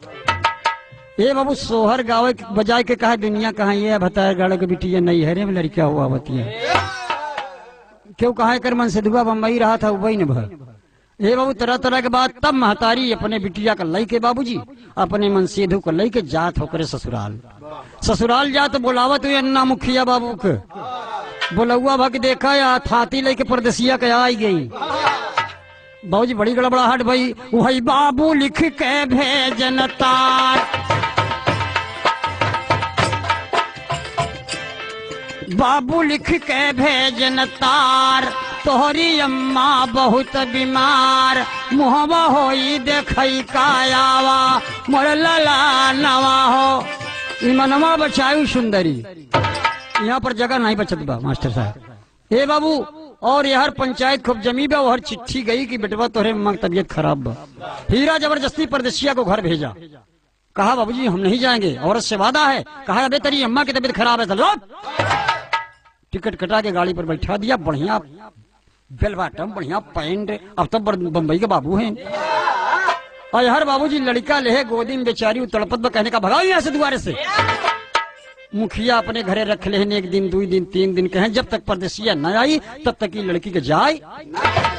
ये बाबू सोहर गावे बजाय के कहा दुनिया कहा ये बताया गाड़े के बिटिया नैहरे में लड़किया हुआ होती है क्यों कहा कर मन से धुआ बम्बई रहा था वही न भर। हे बाबू तरह तरह के बाद तब महतारी अपने बिटिया का लई के बाबूजी अपने मन सेधु को लई के जात होकर ससुराल। ससुराल जा तो बोलावत हुए अन्ना मुखिया बाबू के बोलौआ भग देखा या थाती लेके परदेसिया के आई गई। बाबूजी बड़ी गड़बड़ाहट भाई। वही बाबू लिख के भेजन तार, बाबू लिख के भेजन तार, तोहरी अम्मा बहुत बीमार, मुहवा होई देखई कायावा मोर लला नवा हो। मनवा बचायु सुंदरी, यहाँ पर जगह नहीं बचत बा मास्टर साहब। ए बाबू और यहर पंचायत खूब जमी बा, और चिट्ठी गई कि बेटवा तोहरे अम्मा की तबीयत खराब बा। हीरा जबरदस्ती परदेसिया को घर भेजा। कहा बाबूजी हम नहीं जाएंगे, औरत से वादा है। कहा अबे तेरी अम्मा की तबीयत खराब है चलो। टिकट कटा के गाड़ी पर बैठा दिया, बढ़िया बेल बाटम बढ़िया पैंट। अब तो बम्बई के बाबू हैं। और हर बाबूजी लड़का ले गोदी में बेचारी तड़पत में कहने का भगाओ यहाँ से दुआरे से। मुखिया अपने घरे रख ले, एक दिन 2 दिन 3 दिन कहें, जब तक परदेसिया न आई तब तक की लड़की के जाए।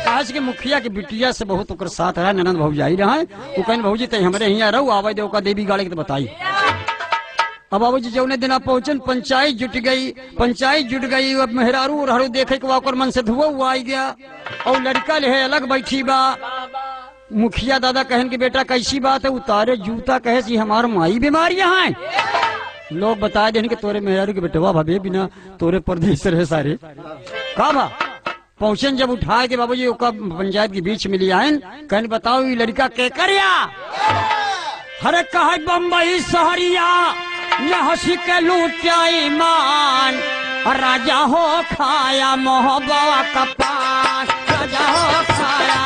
आज के मुखिया की बिटिया से बहुत ओकर साथ रहा, ननद भौजाई रहा है। वो कहें भौजी तय हमरे यहाँ रहो, आवे देव का देवी गाड़ी के तो बताई। अब बाबूजी जौने दिन आप पहुंचन पंचायत जुट गई। पंचायत जुट गई, अब मेहरारू और देखे के मन से धुआ हुआ आई गया। और लड़का ले अलग बैठी बा। मुखिया दादा कहन कि बेटा कैसी बात है, उतारे जूता कहे सी हमार माई बीमार यहाँ है। लोग बता दें कि तोरे मेहरारू के बेटवा भवे बिना तोरे परदेश रहे सारे का बा। पहुंचन जब उठाए के बाबूजी ओका पंचायत के बीच में ले आयन, कहन बताओ ये लड़का के करिया। हरे कहा बम्बई सहरिया यहाँ के लूटिया ईमान, राजा हो खाया मोहब्बा का पान, राजा हो खाया।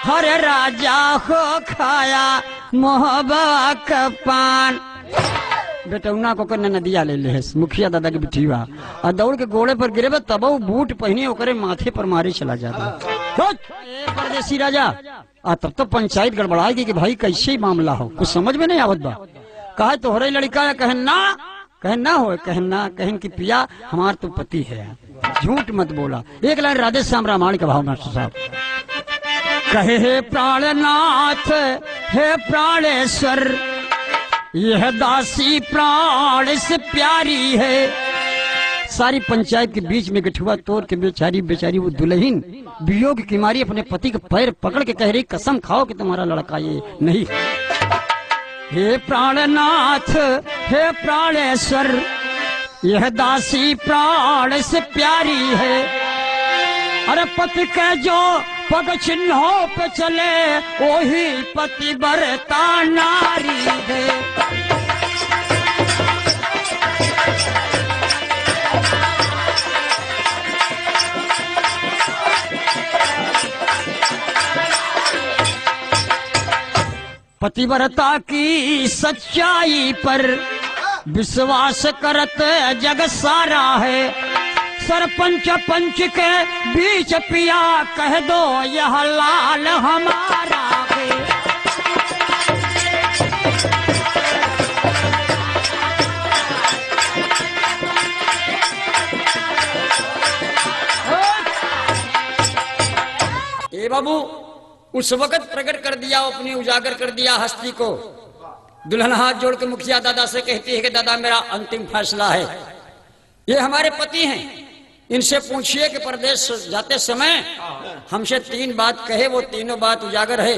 हरे राजा हो खाया मोहब्बा का पान। बेटौना को करने नदिया ले ले मुखिया दादा के बिटिया और दौड़ के घोड़े पर गिरे तब बूट पहने ओकरे माथे पर मारे चला जाता। परदेसी राजा तब तो पंचायत गड़बड़ाएगी कि भाई कैसे मामला हो, कुछ समझ में नहीं आवत बा। कहा तोहरे लड़का है, कहन ना हो, कहन कि पिया हमार तो पति है, झूठ मत बोला। एक लाइन राधे श्याम रामायण का भाव मास्टर साहब। कहे हे प्राणनाथ हे प्राणेश्वर, यह दासी प्राण से प्यारी है। सारी पंचायत के बीच में गठुआ तोड़ के बेचारी वो दुल्हन वियोग की मारी अपने पति के पैर पकड़ के कह रही कसम खाओ कि तुम्हारा लड़का ये नहीं। हे प्राणनाथ हे प्राणेश्वर, यह दासी प्राण से प्यारी है। अरे पति के जो पग चिन्हों पे चले वही पति बरता नारी है। पतिव्रता की सच्चाई पर विश्वास करत जग सारा है। सरपंच पंच के बीच पिया कह दो यह लाल हमारा है। ए बाबू उस वक्त प्रकट कर दिया, अपनी उजागर कर दिया हस्ती को। दुल्हन हाथ जोड़ के मुखिया दादा से कहती है कि दादा मेरा अंतिम फैसला है, ये हमारे पति हैं, इनसे पूछिए कि परदेश जाते समय हमसे 3 बात कहे, वो तीनों बात उजागर है।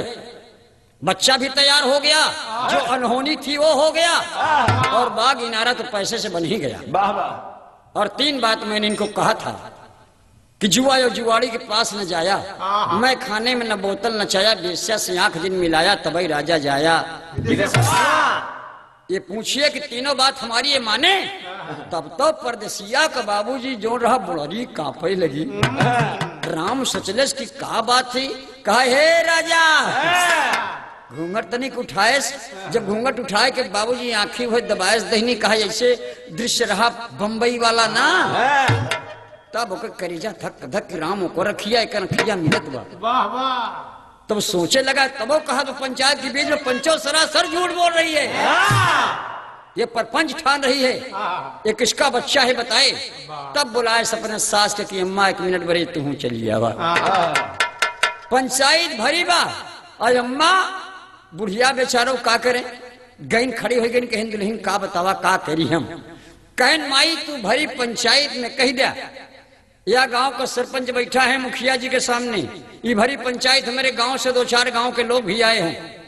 बच्चा भी तैयार हो गया, जो अनहोनी थी वो हो गया, और बाग इनारा तो पैसे से बन ही गया। और 3 बात मैंने इनको कहा था कि जुआ और जुआड़ी के पास न जाया, मैं खाने में न बोतल न चाया, बेस्या से आंख दिन मिलाया तबई राजा जाया। ये पूछिए कि तीनों बात हमारी ये माने। तब तो परदेसिया का बाबूजी जो रहा बुढ़री कांपे लगी। राम सचलेस की का बात थी। कहा हे राजा घूंघट तनिक उठाए। जब घूंघट उठाए के बाबूजी आंखी हुए दबाए दहनी, कहा ऐसे दृश्य रहा बम्बई वाला ना। तब ओकर करीजा धक धक राम को रखिया एक रखिया मिलत बा। तब सोचे लगा, तब कहा तो पंचायत के बीच में पंचो सरासर झूठ बोल रही है। ये परपंच ठान रही है, ये किसका बच्चा है बताए। तब बुलाए सपने सास के कि अम्मा 1 मिनट बड़े तू चली आवा। पंचायत भरी बा और अम्मा बुढ़िया बेचारो का करे, गईन खड़ी हो गई, कहें दुल्हन का बतावा का करी हम। कहन माई तू भरी पंचायत में कह दिया, या गांव का सरपंच बैठा है मुखिया जी के सामने, ये भरी पंचायत हमारे गांव से 2-4 गांव के लोग भी आए हैं,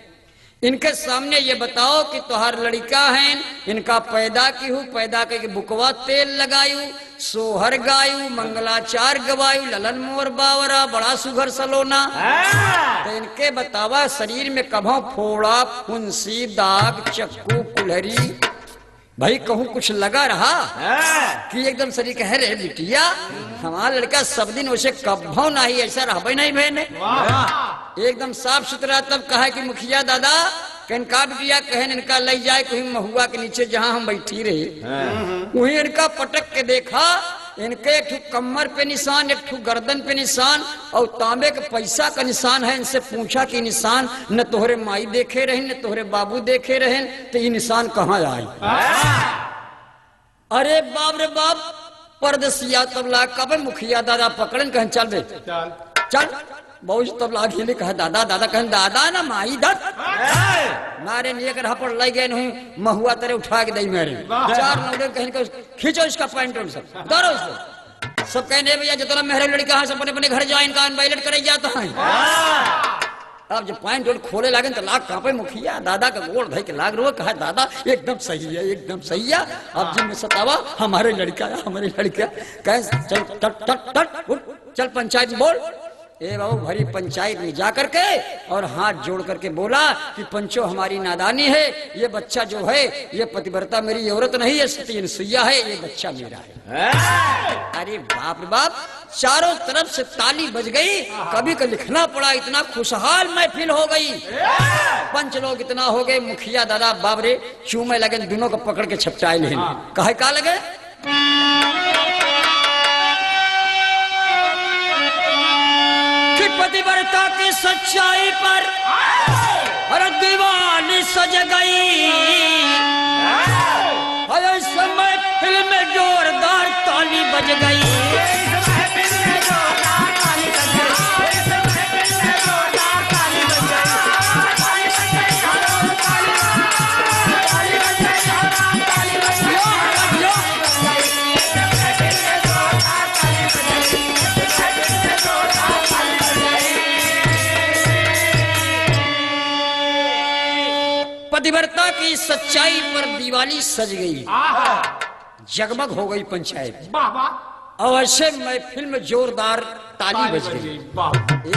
इनके सामने ये बताओ कि तुहार लड़का है, इनका पैदा की हूँ, पैदा करके बुकवा तेल लगायू, सोहर गायू, मंगलाचार गवायू, ललन मोर बावरा, बड़ा सुघर सलोना। तो इनके बतावा शरीर में कभों फोड़ा, फुंसी, दाग, चक्कू, कुल्हरी, भाई कहूँ कुछ लगा रहा कि एकदम शरीर कह रहे बिटिया हमारा लड़का सब दिन उसे कभों नहीं ऐसा रहा नहीं बहने, एकदम साफ सुथरा। तब कहा कि मुखिया दादा कनका बिटिया कहन इनका ले जाए कहीं महुआ के नीचे जहां हम बैठी रहे, वहीं इनका पटक के देखा, इनके एक ठू कमर पे निशान, एक ठू गर्दन पे निशान और तांबे के पैसा का निशान है। इनसे पूछा कि निशान न तोहरे माई देखे रहे न तोहरे बाबू देखे रहे, तो ये निशान कहाँ आए। अरे बाप रे बाप, परदेसिया तबला कब मुखिया दादा पकड़न कहन चल बे चल, बहुत तबला खेले कहा दादा दादा कहन दादा ना माई दत मारे लेकर हपड़ लग गए नहीं, महुआ तेरे उठा के दई मेरे 4 नौडे कहन को खींचो इसका पैंट और सब दौड़ो इसको, सब कहने भैया जितना मेहरे लड़का है सब अपने अपने घर जाए, इनका अनवाइलेट करे जाता है। अब जब पैंट और खोले लागे तो लाग कांपे, मुखिया दादा का गोड़ धई के लाग रो, कहा दादा एकदम सही है एकदम सही है, अब जिन में सतावा हमारे लड़का है हमारे लड़का। कह चल टट टट टट चल पंचायत बोल। ए बाबू भरी पंचायत में जाकर के और हाथ जोड़ करके बोला कि पंचो हमारी नादानी है, ये बच्चा जो है ये पतिव्रता मेरी औरत नहीं है, सती सुइया है, ये बच्चा मेरा है। अरे बाप रे बाप, चारों तरफ से ताली बज गई, कभी का लिखना पड़ा, इतना खुशहाल महफिल हो गई, पंच लोग इतना हो गए, मुखिया दादा बाबरे चूमे लगे, दोनों को पकड़ के छपटाए ले कहे का लगे पतिव्रता की सच्चाई पर हर दीवानी सज गई, हर समय फिल्म में जोरदार ताली बज गई। पतिव्रता की सच्चाई पर दिवाली सज गई, जगमग हो गई पंचायत, और ऐसे महफिल में जोरदार ताली बज गई।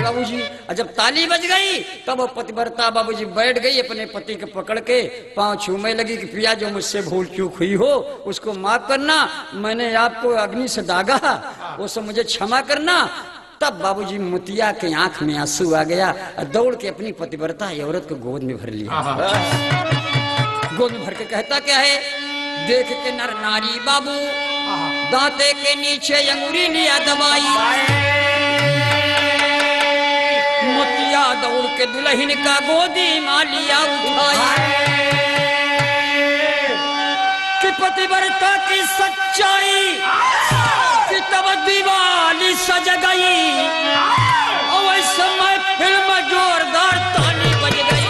बाबूजी जब ताली बज गई तब वो पतिव्रता बाबूजी बैठ गई, अपने पति के पकड़ के पांव छूने लगी कि पिया जो मुझसे भूल चूक हुई हो उसको माफ करना, मैंने आपको अग्नि से दागा उसे मुझे क्षमा करना। तब बाबूजी मुतिया के आंख में आंसू आ गया, दौड़ के अपनी पतिव्रता औरत को गोद में भर लिया, गोद में भर के कहता क्या है, देख के नर नारी बाबू दांते के नीचे अंगूरी लिया दबाई, मुतिया दौड़ के दुल्हन का गोदी मां लिया उठाई, कि पतिव्रता की सच्चाई कि तब दिवाली सज गई, और इस समय फिल्म जोरदार ताली बज गई।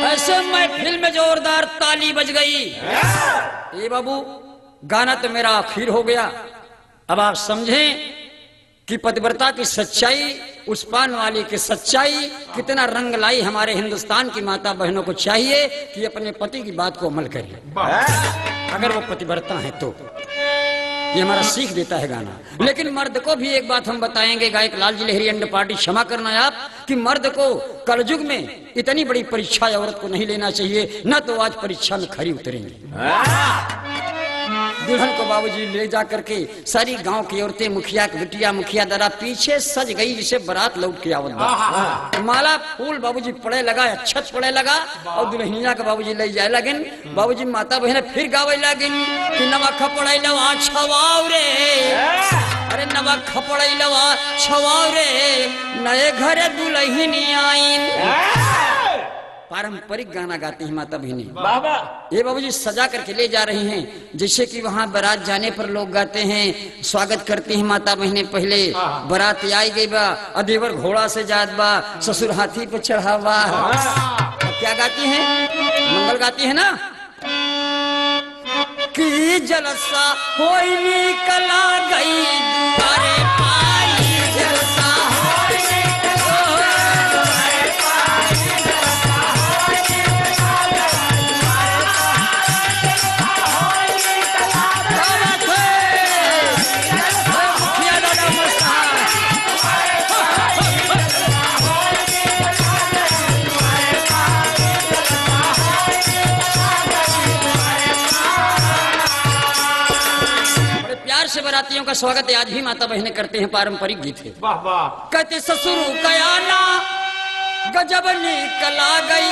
ऐसे महफिल में जोरदार ताली बज गई। ए बाबू गाना तो मेरा आखिर हो गया, अब आप समझें कि पतिव्रता की सच्चाई, उस पान वाली की सच्चाई कितना रंग लाई। हमारे हिंदुस्तान की माता बहनों को चाहिए कि अपने पति की बात को अमल करें, अगर वो पतिव्रता है तो। ये हमारा सीख देता है गाना। लेकिन मर्द को भी एक बात हम बताएंगे, गायक लालजी लहरी अंड पार्टी, क्षमा करना आप, कि मर्द को कलयुग में इतनी बड़ी परीक्षा औरत को नहीं लेना चाहिए, न तो आज परीक्षा में खरी उतरेंगे। दुल्हन को बाबूजी ले जा करके सारी गांव की औरतें, मुखिया की बिटिया, मुखिया दादा पीछे सज गई जिसे बारात लौट के आवत बा। माला फूल बाबूजी पड़े लगा, अच्छत पड़े लगा और दुल्हनिया के बाबूजी ले जाए लगिन। बाबूजी माता बहने फिर गावे लगिन कि नवा खपड़े लवा छवाव रे, अरे नवा खपड़े लवा छवाव रे, नए घर दुल्हनी आईन। पारंपरिक गाना गाती हैं माता बहनी। ये बाबूजी सजा करके ले जा रही हैं, जैसे कि वहाँ बारात जाने पर लोग गाते हैं, स्वागत करती हैं माता बहने। पहले बारात आई गई बा, अदेवर घोड़ा से जात बा, ससुर हाथी पे चढ़ा बा। क्या गाती हैं? मंगल गाती है ना कि जलसा होई निकला गई दुआरे पाई, जलसा से बारातियों का स्वागत आज भी माता बहनें करते हैं। पारंपरिक गीत है। वाह वाह। कहते ससुर कयाना गजब निकला गई,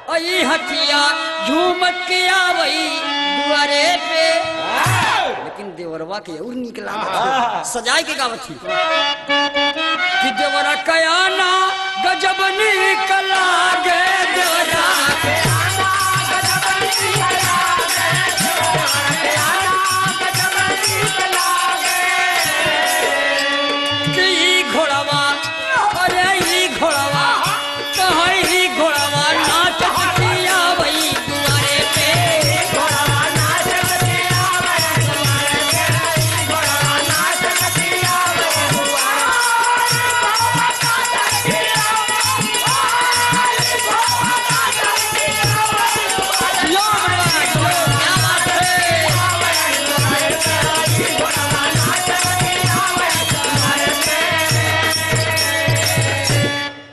आई हथिया झूम के आवई दुआरे पे। लेकिन देवरवा के और निकला सजाए के गावत थी कि देवरा कयाना गजब निकला गे, देवरा घोड़ावा, अरे ही घोड़ावा कहाँ ही घोड़ावा नाचत किया वही दुआरे पे, घोड़ावा नाचत किया वही दुआरे पे, घोड़ावा नाचत किया वही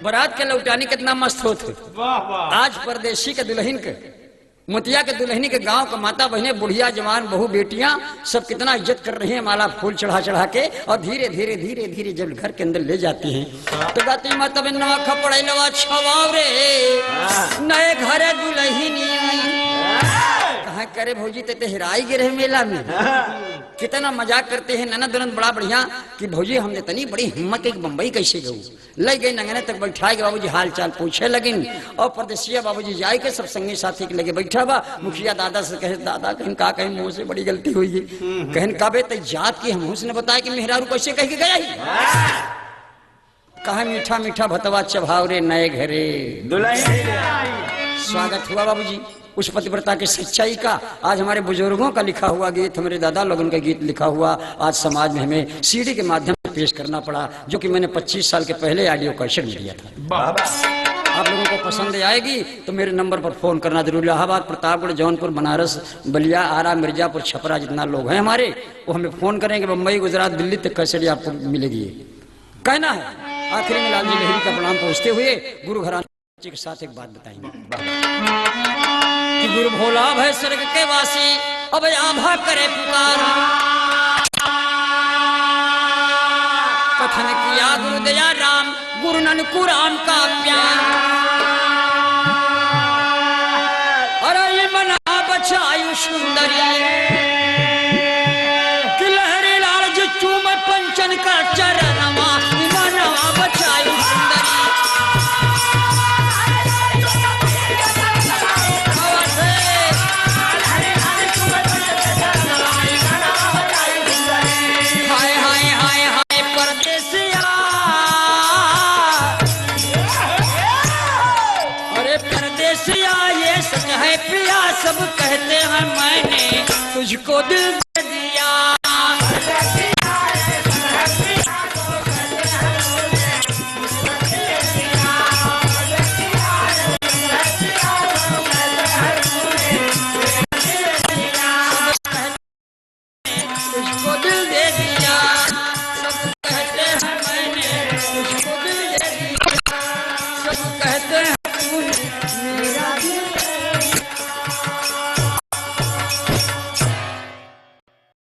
बारात के लौटानी कितना मस्त होते। आज परदेशी के दुल्हन के, मोतिया के दुल्हनी के गांव का माता बहने, बुढ़िया जवान बहू बेटियां सब कितना इज्जत कर रही हैं, माला फूल चढ़ा चढ़ा के। और धीरे धीरे धीरे धीरे जब घर के अंदर ले जाती हैं तो गाती हैं माता बहन नवा खपड़े लवा छवाव रे, नए घर दुल्हनी आई। कहा करे भौजी ते हिराई गिरे मेला में। कितना मजाक करते हैं ननद ननद बड़ा बढ़िया कि भौजी हमने तनी बड़ी हिम्मत एक बम्बई कैसे गऊ। ले गए नंगने तक बैठाए बाबूजी हाल चाल पूछे लगिन। और परदेसिया बाबूजी जाए के सब संगी साथी के लगे बैठा बा। मुखिया दादा से कहे दादा कहीं का कहीं मुँह से बड़ी गलती हुई है। कहन काबे तय जात की हम उसने बताया कि मेहरारू कैसे कह के गया ही। कहा मीठा मीठा भतवा चभाव रे नए घरे स्वागत हुआ बाबूजी। उस पतिव्रता की सच्चाई का आज हमारे बुजुर्गों का लिखा हुआ गीत, हमारे दादा लोगों का गीत लिखा हुआ आज समाज में हमें सीडी के माध्यम से पेश करना पड़ा, जो कि मैंने 25 साल के पहले ऑडियो कैसेट में दिया था। आप लोगों को पसंद आएगी तो मेरे नंबर पर फोन करना जरूर। इलाहाबाद, प्रतापगढ़, जौनपुर, बनारस, बलिया, आरा, मिर्जापुर, छपरा जितना लोग हैं हमारे वो हमें फोन करेंगे। मुंबई, गुजरात, दिल्ली तक कैसेट आपको मिलेगी। कहना है आखिरी में लालजी लहरी का प्रणाम पहुँचते हुए गुरु घराने के साथ एक बात बताएंगे कि गुरु भोला भय स्वर्ग के वासी अब आभा करे पुकार। कथन किया गुरु दया राम, गुरु ननकु राम का प्यार। अरे ये मना बचायु सुंदरी कि लहरी लाल जी चूम पंचन का चरणवा, मना बचायु सुंदरी। सब कहते हैं मैंने तुझको दिल दे दिया।